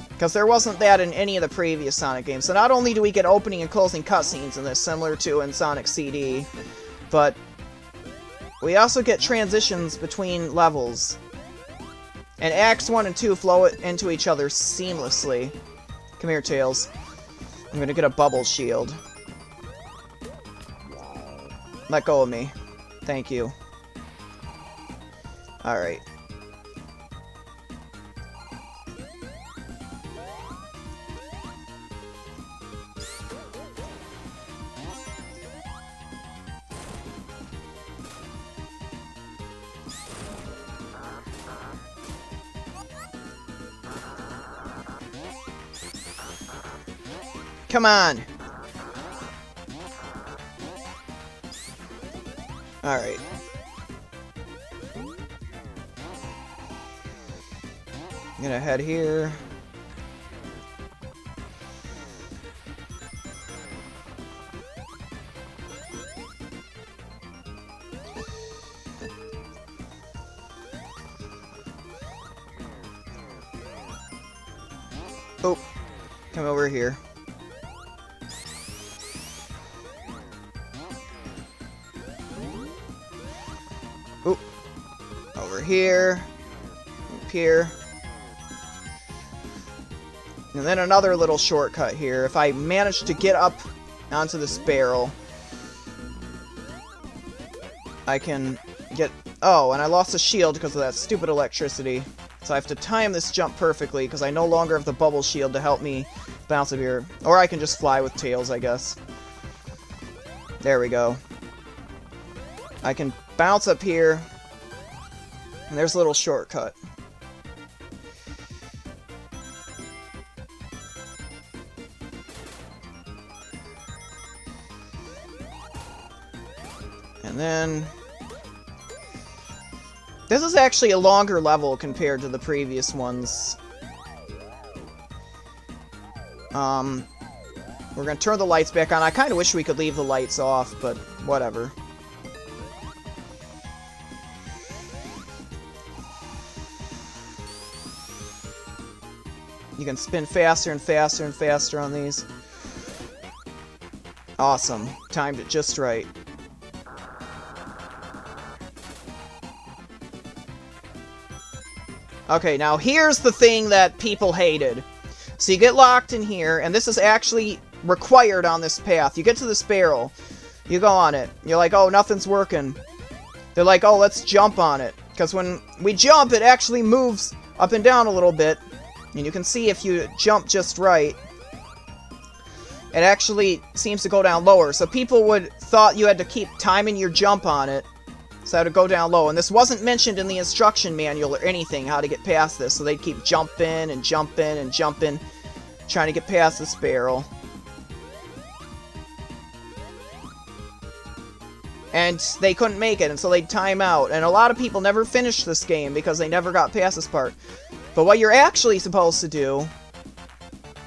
Because there wasn't that in any of the previous Sonic games. So not only do we get opening and closing cutscenes in this, similar to in Sonic CD, but we also get transitions between levels. And Acts 1 and 2 flow into each other seamlessly. Come here, Tails. I'm gonna get a bubble shield. Let go of me. Thank you. Alright. Come on! Alright. I'm gonna head here. Oh, come over here. Oop. Over here. Up here. And then another little shortcut here. If I manage to get up onto this barrel, I can get... Oh, and I lost a shield because of that stupid electricity. So I have to time this jump perfectly because I no longer have the bubble shield to help me bounce up here. Or I can just fly with tails, I guess. There we go. I can bounce up here. And there's a little shortcut. And then... This is actually a longer level compared to the previous ones. We're gonna turn the lights back on. I kind of wish we could leave the lights off, but whatever. You can spin faster and faster and faster on these. Awesome. Timed it just right. Okay, now here's the thing that people hated. So you get locked in here, and this is actually required on this path. You get to this barrel, you go on it, you're like, oh, nothing's working. They're like, oh, let's jump on it. Because when we jump, it actually moves up and down a little bit. And you can see if you jump just right, it actually seems to go down lower. So people thought you had to keep timing your jump on it. So I had to go down low. And this wasn't mentioned in the instruction manual or anything, how to get past this. So they'd keep jumping and jumping and jumping, trying to get past this barrel. And they couldn't make it, and so they'd time out. And a lot of people never finished this game because they never got past this part. But what you're actually supposed to do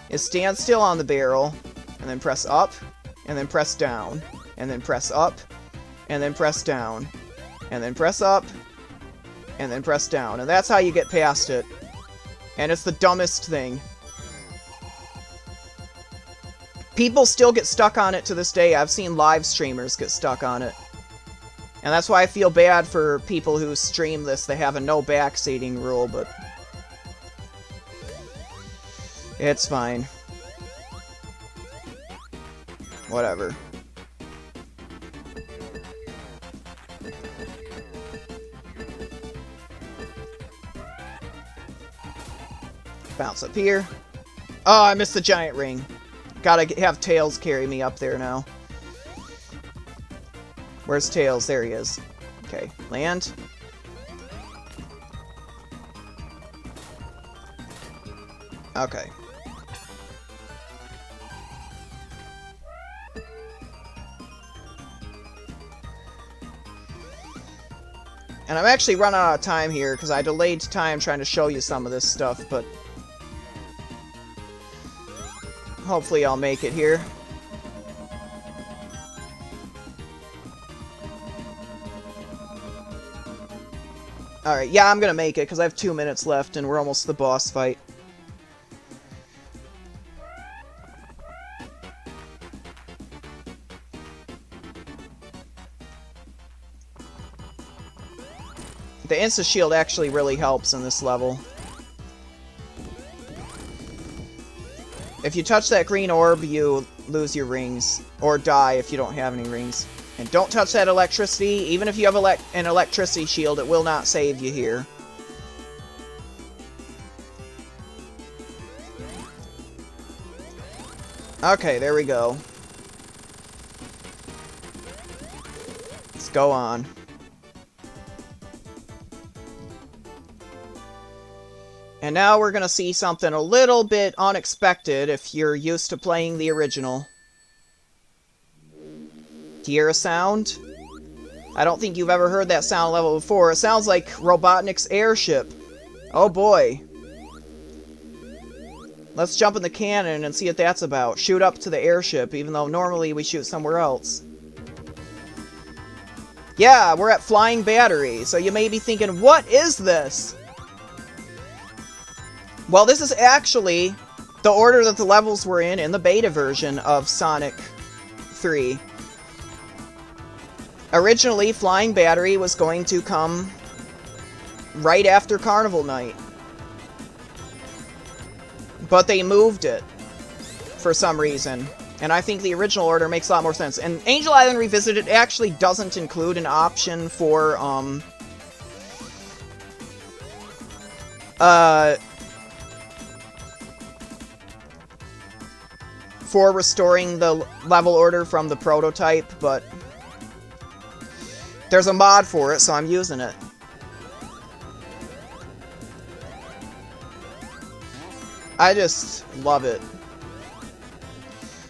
is stand still on the barrel, and then press up, and then press down, and then press up, and then press down, and then press up, and then press down. And that's how you get past it. And it's the dumbest thing. People still get stuck on it to this day. I've seen live streamers get stuck on it. And that's why I feel bad for people who stream this. They have a no backseating rule, but... it's fine. Whatever. Bounce up here. Oh, I missed the giant ring. Gotta have Tails carry me up there now. Where's Tails? There he is. Okay, land. Okay. And I'm actually running out of time here because I delayed time trying to show you some of this stuff, but hopefully I'll make it here. Alright, yeah, I'm gonna make it because I have 2 minutes left and we're almost to the boss fight. The insta-shield actually really helps in this level. If you touch that green orb, you lose your rings. Or die if you don't have any rings. And don't touch that electricity. Even if you have an electricity shield, it will not save you here. Okay, there we go. Let's go on. And now we're gonna see something a little bit unexpected if you're used to playing the original. Hear a sound? I don't think you've ever heard that sound level before. It sounds like Robotnik's airship. Oh boy. Let's jump in the cannon and see what that's about. Shoot up to the airship, even though normally we shoot somewhere else. Yeah, we're at Flying Battery, so you may be thinking, what is this? Well, this is actually the order that the levels were in the beta version of Sonic 3. Originally, Flying Battery was going to come right after Carnival Night. But they moved it for some reason. And I think the original order makes a lot more sense. And Angel Island Revisited actually doesn't include an option for, for restoring the level order from the prototype, but there's a mod for it, so I'm using it. I just love it.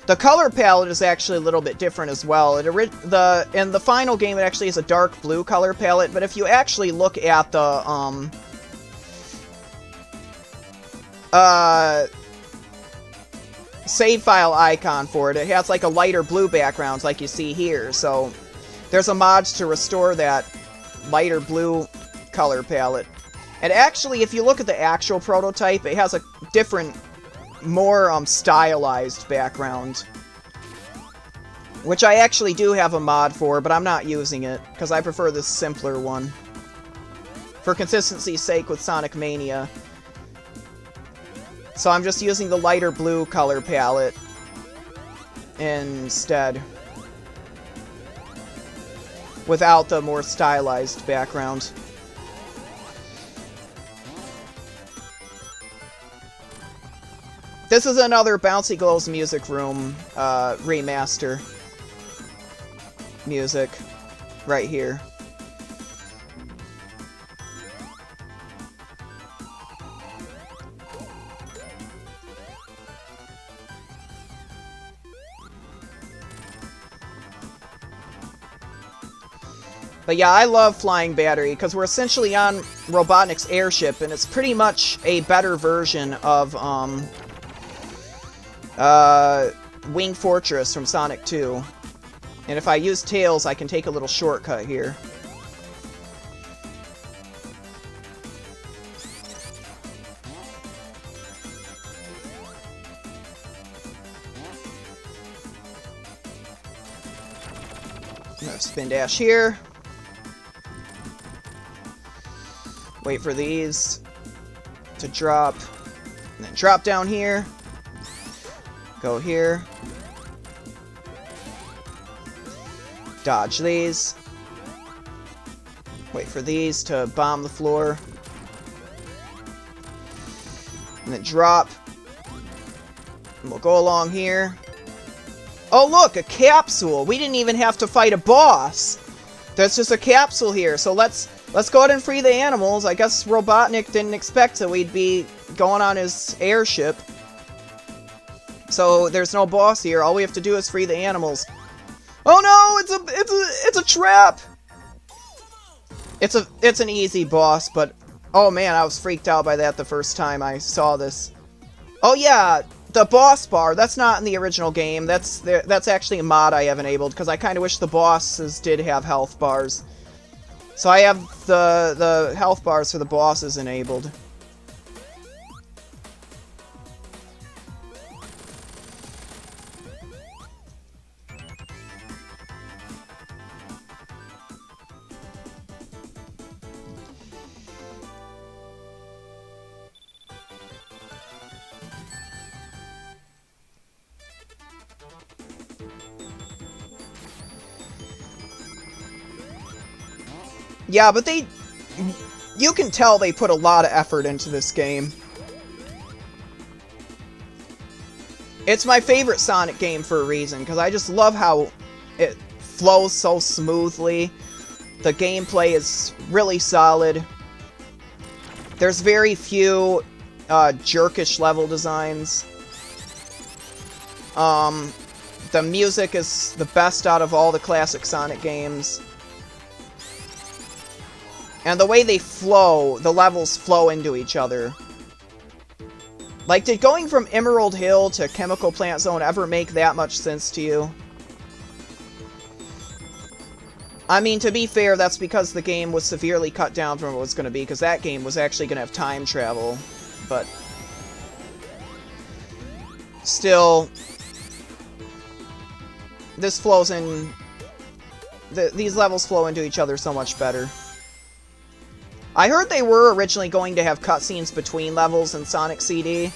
The color palette is actually a little bit different as well. In the final game, it actually is a dark blue color palette, but if you actually look at the, save file icon for it, it has like a lighter blue background like you see here, so there's a mod to restore that lighter blue color palette. And actually, if you look at the actual prototype, it has a different, more stylized background, which I actually do have a mod for, but I'm not using it because I prefer this simpler one for consistency's sake with Sonic Mania. So I'm just using the lighter blue color palette instead, without the more stylized background. This is another Bouncy Glow's Music Room remaster music right here. But yeah, I love Flying Battery, because we're essentially on Robotnik's airship, and it's pretty much a better version of, Wing Fortress from Sonic 2. And if I use Tails, I can take a little shortcut here. I'm gonna spin dash here. Wait for these to drop, and then drop down here, go here, dodge these, wait for these to bomb the floor, and then drop, and we'll go along here. Oh look, a capsule! We didn't even have to fight a boss! There's just a capsule here, so let's go ahead and free the animals. I guess Robotnik didn't expect that we'd be going on his airship. So there's no boss here. All we have to do is free the animals. Oh no, it's a trap. It's an easy boss, but oh man, I was freaked out by that the first time I saw this. Oh yeah, the boss bar. That's not in the original game. That's actually a mod I have enabled because I kind of wish the bosses did have health bars. So I have the health bars for the bosses enabled. Yeah, but you can tell they put a lot of effort into this game. It's my favorite Sonic game for a reason, because I just love how it flows so smoothly. The gameplay is really solid. There's very few jerkish level designs. The music is the best out of all the classic Sonic games. And the way they flow, the levels flow into each other. Like, did going from Emerald Hill to Chemical Plant Zone ever make that much sense to you? I mean, to be fair, that's because the game was severely cut down from what it was going to be, because that game was actually going to have time travel. But still, this flows in... these levels flow into each other so much better. I heard they were originally going to have cutscenes between levels in Sonic CD.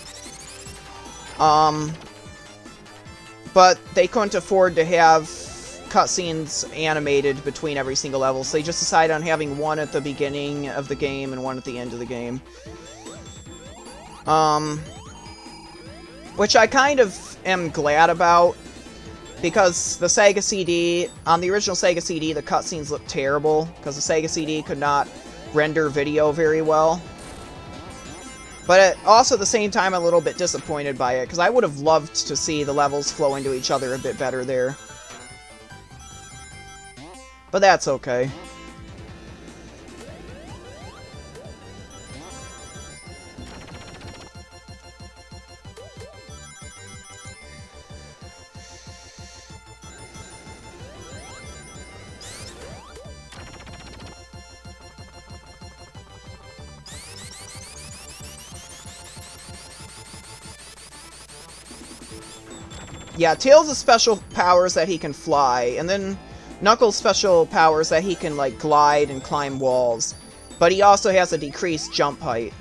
But they couldn't afford to have cutscenes animated between every single level, so they just decided on having one at the beginning of the game and one at the end of the game. Which I kind of am glad about, because the Sega CD, on the original Sega CD, the cutscenes looked terrible, because the Sega CD could not render video very well. But also at the same time, I'm a little bit disappointed by it, because I would have loved to see the levels flow into each other a bit better there. But that's okay. Yeah, Tails' has special powers that he can fly, and then Knuckles' special powers that he can, like, glide and climb walls. But he also has a decreased jump height.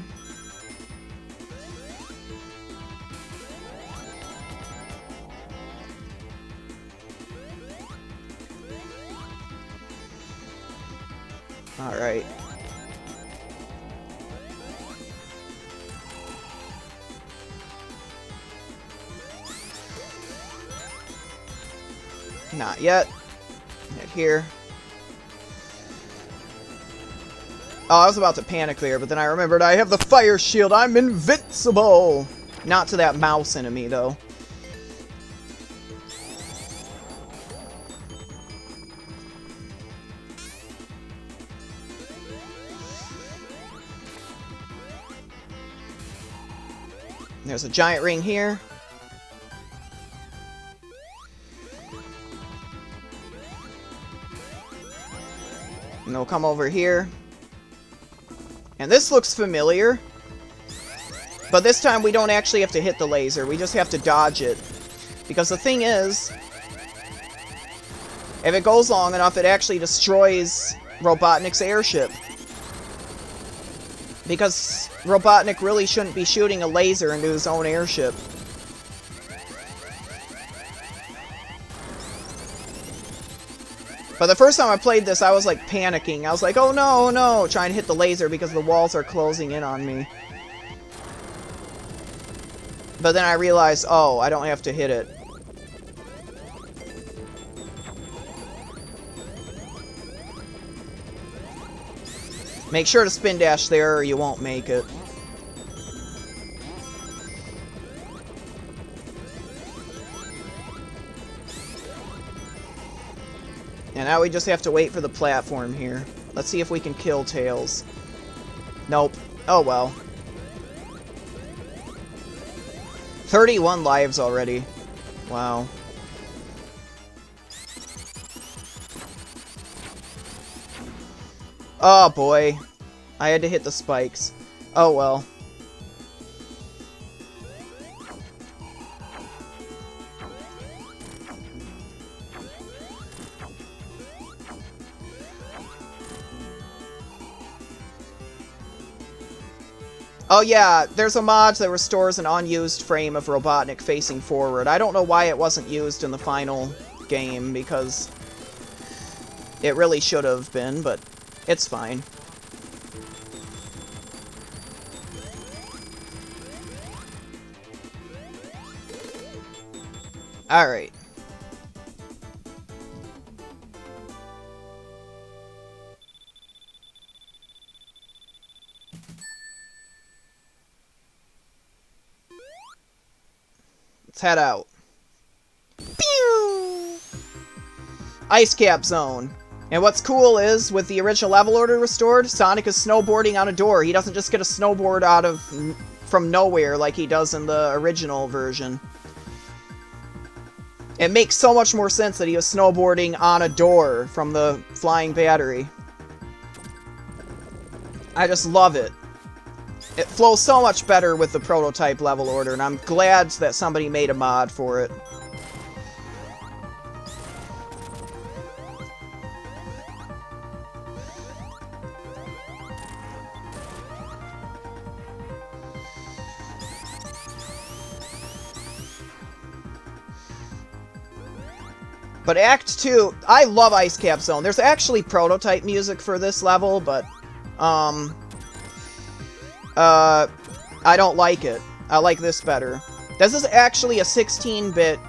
Alright. Not yet. Head here. Oh, I was about to panic there, but then I remembered I have the fire shield. I'm invincible! Not to that mouse enemy, though. There's a giant ring here. And they'll come over here. And this looks familiar. But this time we don't actually have to hit the laser. We just have to dodge it. Because the thing is, if it goes long enough, it actually destroys Robotnik's airship. Because Robotnik really shouldn't be shooting a laser into his own airship. But the first time I played this, I was like panicking. I was like, oh no, oh no, trying to hit the laser because the walls are closing in on me. But then I realized, oh, I don't have to hit it. Make sure to spin dash there or you won't make it. And now we just have to wait for the platform here. Let's see if we can kill Tails. Nope. Oh well. 31 lives already. Wow. Oh boy. I had to hit the spikes. Oh well. Oh yeah, there's a mod that restores an unused frame of Robotnik facing forward. I don't know why it wasn't used in the final game, because it really should have been, but it's fine. Alright. Let's head out. Pew! Ice Cap Zone. And what's cool is, with the original level order restored, Sonic is snowboarding on a door. He doesn't just get a snowboard from nowhere like he does in the original version. It makes so much more sense that he was snowboarding on a door from the flying battery. I just love it. It flows so much better with the prototype level order, and I'm glad that somebody made a mod for it. But Act 2, I love Ice Cap Zone. There's actually prototype music for this level, but, I don't like it. I like this better. This is actually a 16-bit,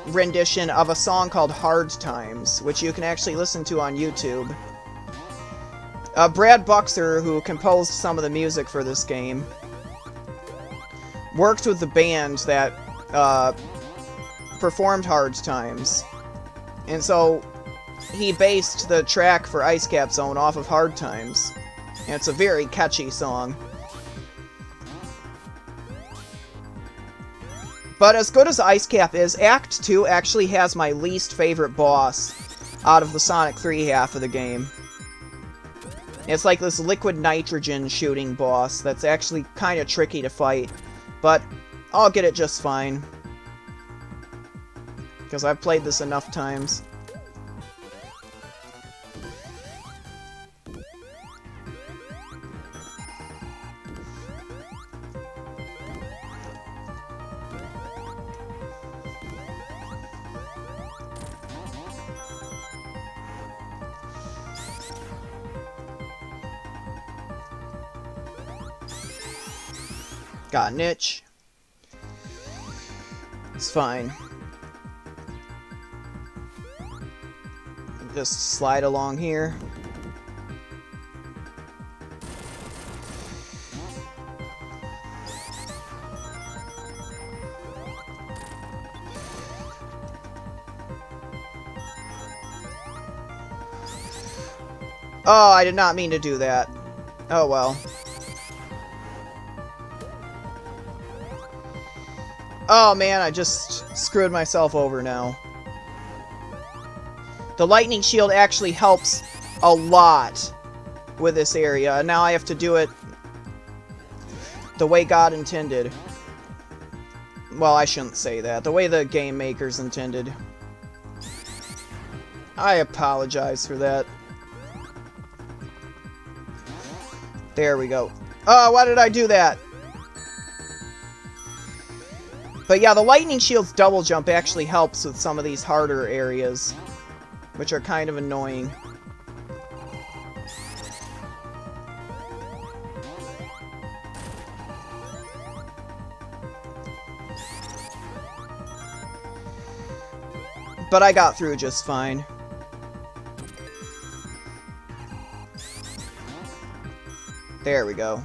rendition of a song called Hard Times, which you can actually listen to on YouTube. Brad Buxer, who composed some of the music for this game, worked with the band that, performed Hard Times. And so he based the track for Ice Cap Zone off of Hard Times. And it's a very catchy song. But as good as Ice Cap is, Act 2 actually has my least favorite boss out of the Sonic 3 half of the game. It's like this liquid nitrogen shooting boss that's actually kind of tricky to fight. But I'll get it just fine, because I've played this enough times. Got an itch. It's fine. Just slide along here. Oh, I did not mean to do that. Oh well. Oh man, I just screwed myself over now. The lightning shield actually helps a lot with this area, and now I have to do it the way God intended. Well, I shouldn't say that. The way the game makers intended. I apologize for that. There we go. Oh, why did I do that? But yeah, the lightning shield's double jump actually helps with some of these harder areas, which are kind of annoying. But I got through just fine. There we go.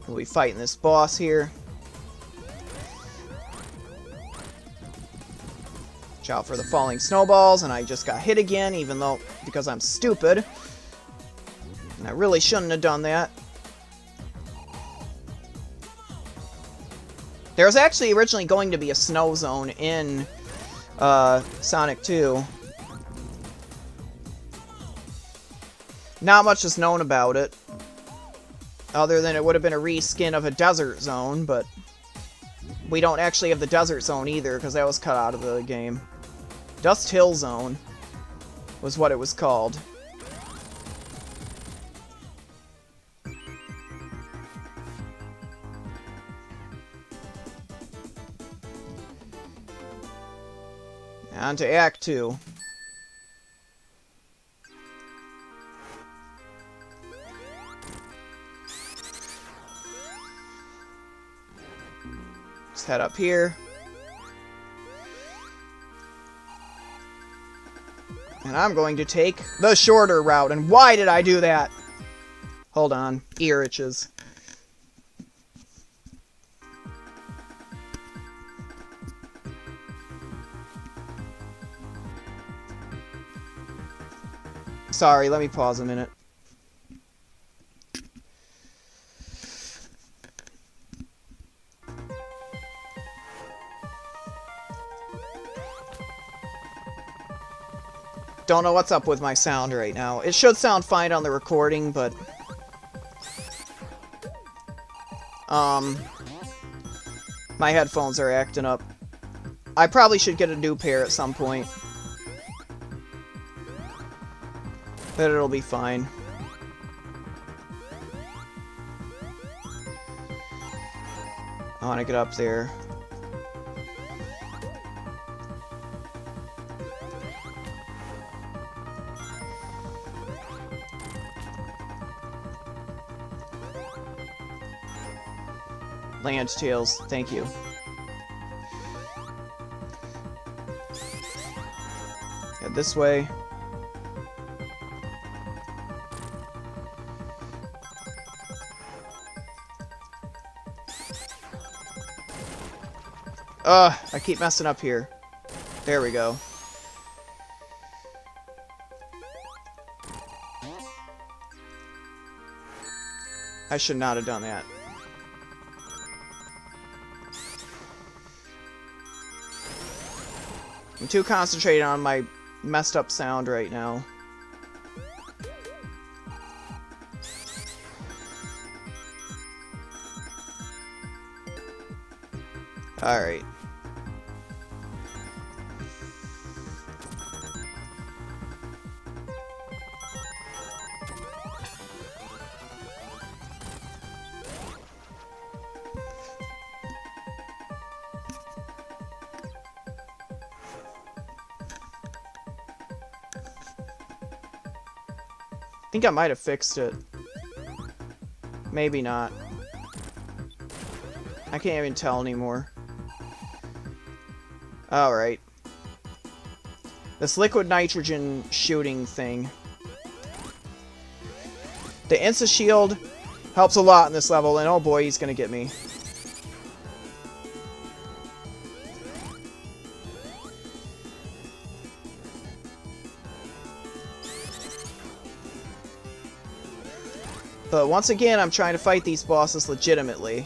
We'll be fighting this boss here. Watch out for the falling snowballs, and I just got hit again, even though, because I'm stupid. And I really shouldn't have done that. There was actually originally going to be a snow zone in Sonic 2. Not much is known about it, other than it would have been a reskin of a desert zone, but we don't actually have the desert zone either, because that was cut out of the game. Dust Hill Zone was what it was called. On to Act 2. Let's head up here. And I'm going to take the shorter route. And why did I do that? Hold on. Ear itches. Sorry, let me pause a minute. Don't know what's up with my sound right now. It should sound fine on the recording, but... my headphones are acting up. I probably should get a new pair at some point. But it'll be fine. I want to get up there. Land tails, thank you. Head this way. I keep messing up here. There we go. I should not have done that. I'm too concentrated on my messed up sound right now. Alright. I think I might have fixed it. Maybe not. I can't even tell anymore. Alright. This liquid nitrogen shooting thing. The Insta shield helps a lot in this level, and oh boy, he's gonna get me. But once again, I'm trying to fight these bosses legitimately.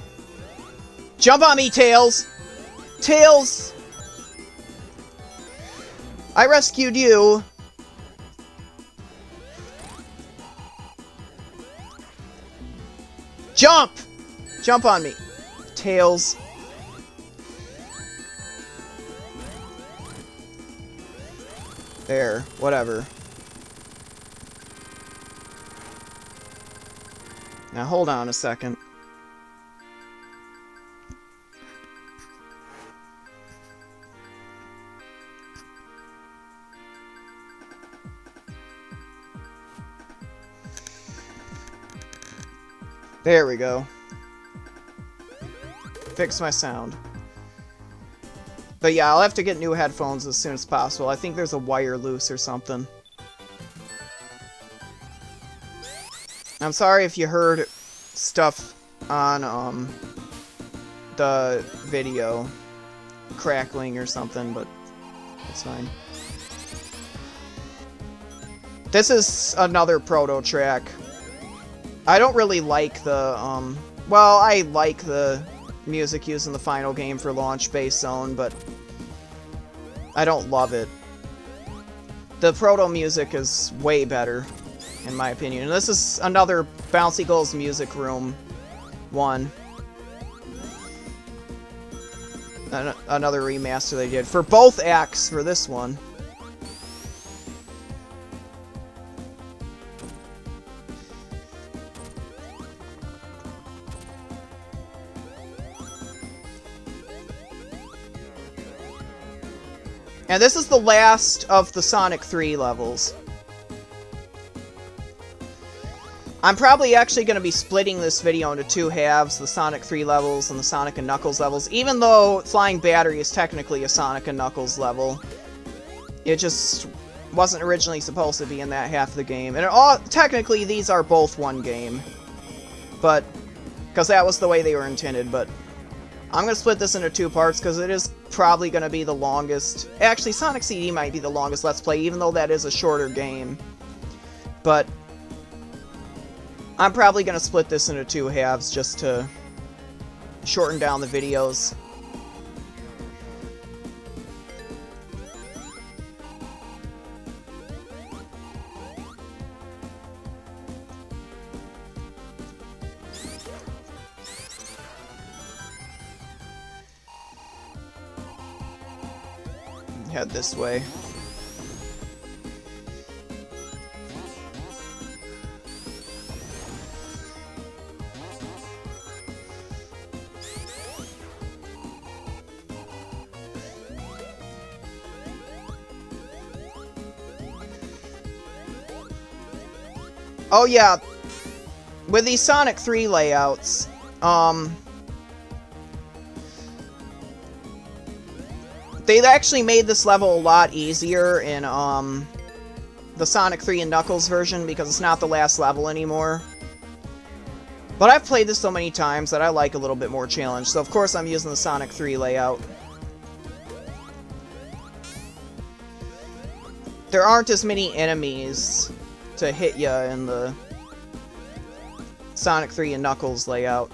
Jump on me, Tails! Tails! I rescued you! Jump! Jump on me. Tails. There, whatever. Now hold on a second. There we go. Fix my sound. But yeah, I'll have to get new headphones as soon as possible. I think there's a wire loose or something. I'm sorry if you heard stuff on the video crackling or something, but it's fine. This is another proto track. I don't really like the well, I like the music used in the final game for Launch Base Zone, but I don't love it. The proto music is way better, in my opinion. And this is another Bouncy Goals Music Room one. Another remaster they did for both acts for this one. And this is the last of the Sonic 3 levels. I'm probably actually going to be splitting this video into two halves, the Sonic 3 levels and the Sonic and Knuckles levels, even though Flying Battery is technically a Sonic and Knuckles level. It just wasn't originally supposed to be in that half of the game. And technically these are both one game. But, because that was the way they were intended, but I'm going to split this into two parts because it is probably going to be the longest. Actually, Sonic CD might be the longest Let's Play, even though that is a shorter game. But I'm probably going to split this into two halves just to shorten down the videos. head this way. Oh yeah, with these Sonic 3 layouts, they actually made this level a lot easier in, the Sonic 3 and Knuckles version, because it's not the last level anymore. But I've played this so many times that I like a little bit more challenge, so of course I'm using the Sonic 3 layout. There aren't as many enemies to hit ya in the Sonic 3 and Knuckles layout.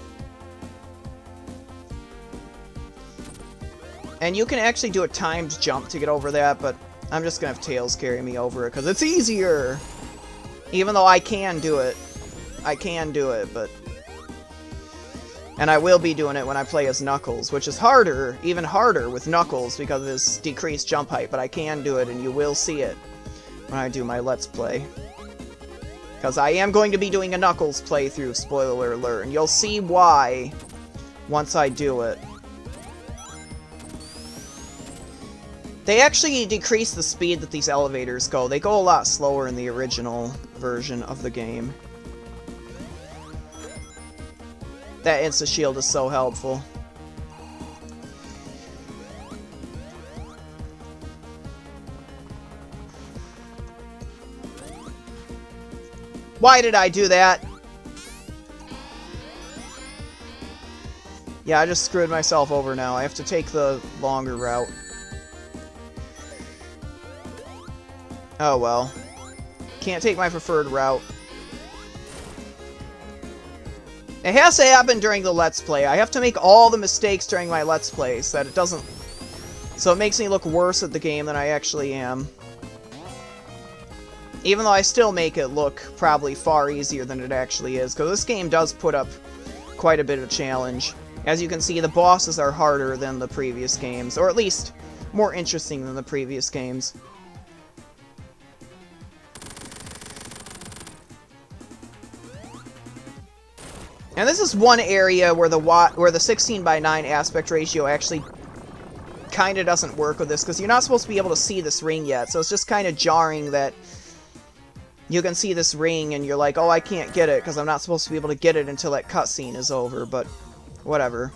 And you can actually do a timed jump to get over that, but I'm just gonna have Tails carry me over it, because it's easier! Even though I can do it. I can do it, but... And I will be doing it when I play as Knuckles, which is harder, even harder with Knuckles because of his decreased jump height, but I can do it, and you will see it when I do my Let's Play. Because I am going to be doing a Knuckles playthrough, spoiler alert, and you'll see why once I do it. They actually decrease the speed that these elevators go. They go a lot slower in the original version of the game. That insta-shield is so helpful. Why did I do that? Yeah, I just screwed myself over now. I have to take the longer route. Oh well. Can't take my preferred route. It has to happen during the Let's Play. I have to make all the mistakes during my Let's Play so that it doesn't... So it makes me look worse at the game than I actually am. Even though I still make it look probably far easier than it actually is, because this game does put up quite a bit of challenge. As you can see, the bosses are harder than the previous games, or at least more interesting than the previous games. And this is one area where the 16:9 aspect ratio actually kind of doesn't work with this, because you're not supposed to be able to see this ring yet, so it's just kind of jarring that you can see this ring and you're like, oh, I can't get it because I'm not supposed to be able to get it until that cutscene is over, but whatever.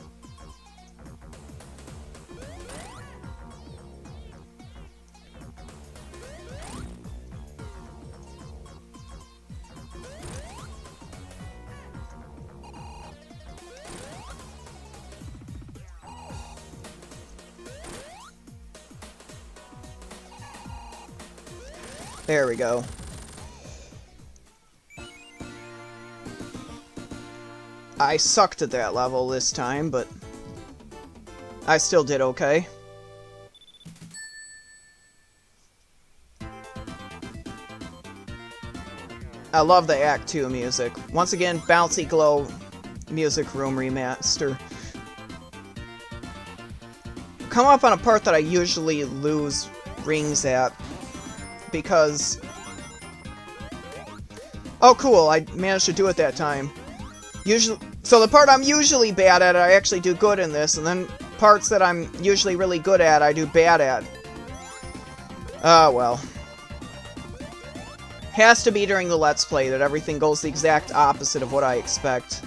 There we go. I sucked at that level this time, but I still did okay. I love the Act 2 music. Once again, Bouncy Glow Music Room Remaster. Come up on a part that I usually lose rings at, because... Oh cool, I managed to do it that time. So the part I'm usually bad at, I actually do good in this, and then parts that I'm usually really good at, I do bad at. Oh well. Has to be during the Let's Play that everything goes the exact opposite of what I expect.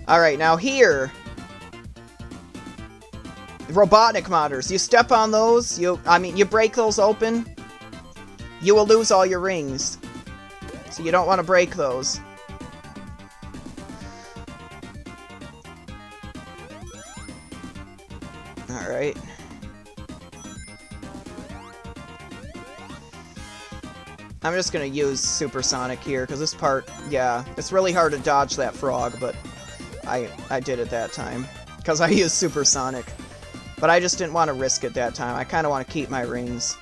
Alright, now here... Robotnik monitors. You step on those, you break those open, you will lose all your rings. So you don't want to break those. Alright. I'm just gonna use Supersonic here, because this part, yeah, it's really hard to dodge that frog, but I did it that time, because I used Supersonic. But I just didn't want to risk it that time. I kind of want to keep my rings.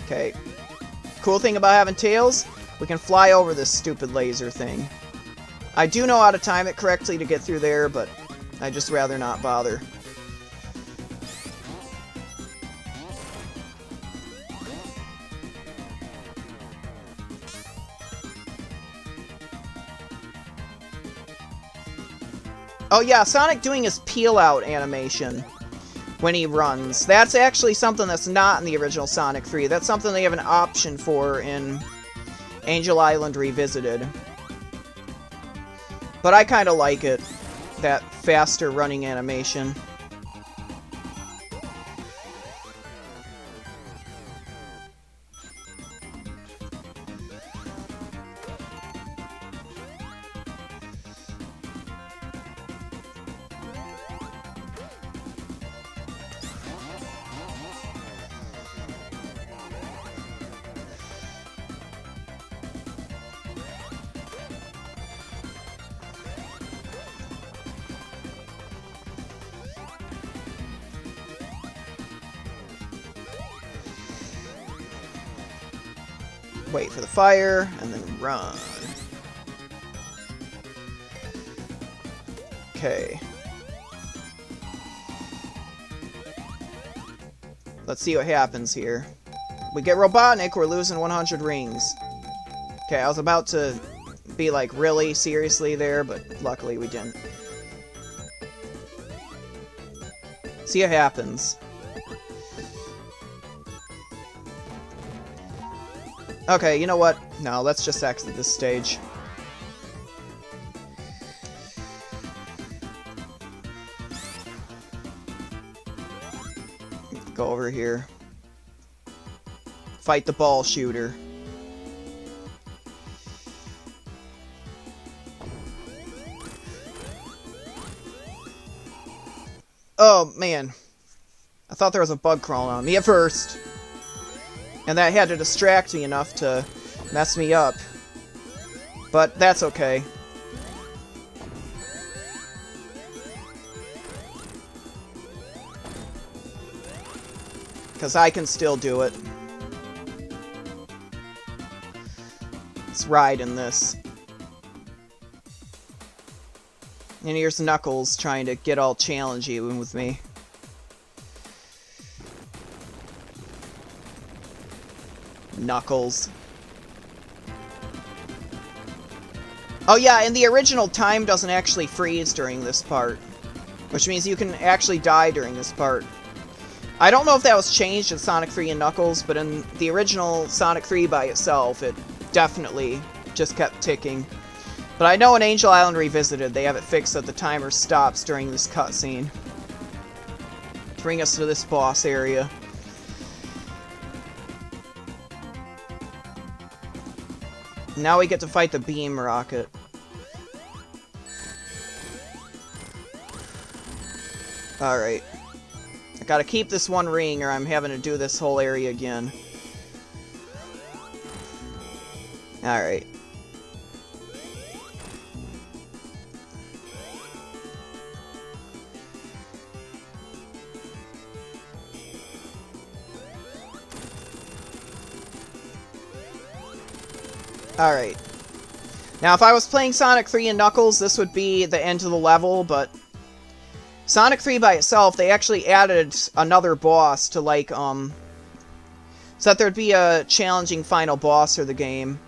Okay. Cool thing about having tails, we can fly over this stupid laser thing. I do know how to time it correctly to get through there, but I'd just rather not bother. Oh yeah, Sonic doing his peel-out animation when he runs. That's actually something that's not in the original Sonic 3. That's something they have an option for in Angel Island Revisited. But I kind of like it, that faster running animation. Wait for the fire, and then run. Okay. Let's see what happens here. We get Robotnik, we're losing 100 rings. Okay, I was about to be like, really? Seriously there? But luckily we didn't. See what happens. Okay, you know what? No, let's just exit this stage. Go over here. Fight the ball shooter. Oh, man. I thought there was a bug crawling on me at first. And that had to distract me enough to mess me up. But that's okay. Because I can still do it. Let's ride in this. And here's Knuckles trying to get all challenging with me. Knuckles. Oh yeah, and the original time doesn't actually freeze during this part. Which means you can actually die during this part. I don't know if that was changed in Sonic 3 and Knuckles, but in the original Sonic 3 by itself, it definitely just kept ticking. But I know in Angel Island Revisited, they have it fixed that the timer stops during this cutscene. To bring us to this boss area. Now we get to fight the beam rocket. Alright. I gotta keep this one ring or I'm having to do this whole area again. Alright. Alright. Now, if I was playing Sonic 3 and Knuckles, this would be the end of the level, but Sonic 3 by itself, they actually added another boss to, like, so that there'd be a challenging final boss of the game.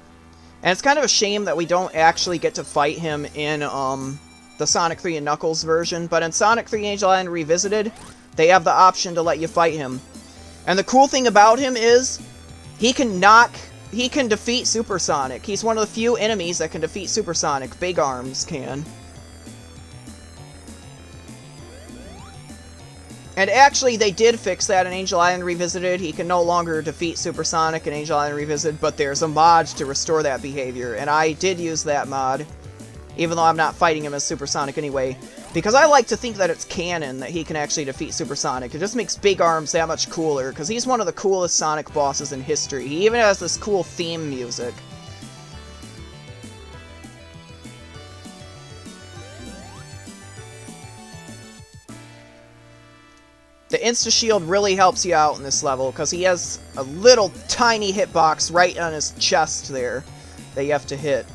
And it's kind of a shame that we don't actually get to fight him in, the Sonic 3 and Knuckles version, but in Sonic 3 Angel Island Revisited, they have the option to let you fight him. And the cool thing about him is, he can defeat Supersonic. He's one of the few enemies that can defeat Supersonic. Big Arms can. And actually, they did fix that in Angel Island Revisited. He can no longer defeat Supersonic in Angel Island Revisited, but there's a mod to restore that behavior. And I did use that mod, even though I'm not fighting him as Supersonic anyway. Because I like to think that it's canon that he can actually defeat Super Sonic. It just makes Big Arms that much cooler, because he's one of the coolest Sonic bosses in history. He even has this cool theme music. The Insta-Shield really helps you out in this level, because he has a little tiny hitbox right on his chest there that you have to hit.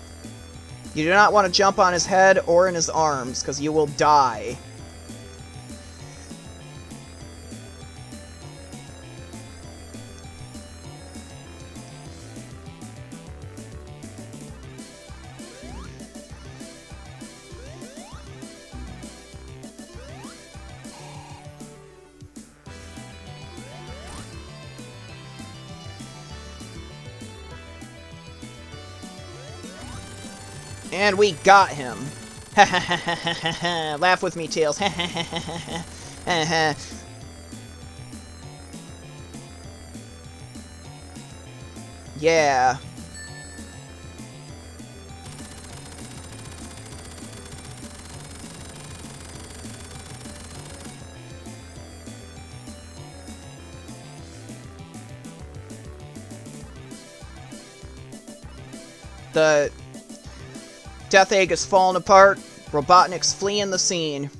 You do not want to jump on his head or in his arms, because you will die. And we got him. Laugh with me, Tails. Yeah. The Death Egg is falling apart. Robotnik's fleeing the scene.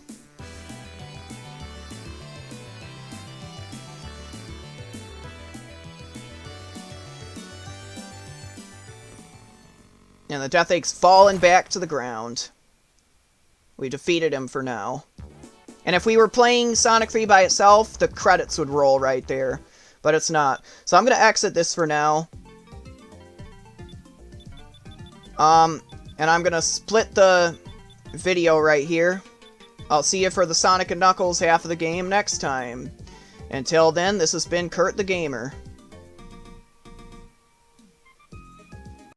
And the Death Egg's fallen back to the ground. We defeated him for now. And if we were playing Sonic 3 by itself, the credits would roll right there. But it's not. So I'm going to exit this for now. And I'm going to split the video right here. I'll see you for the Sonic & Knuckles half of the game next time. Until then, this has been Kurt the Gamer.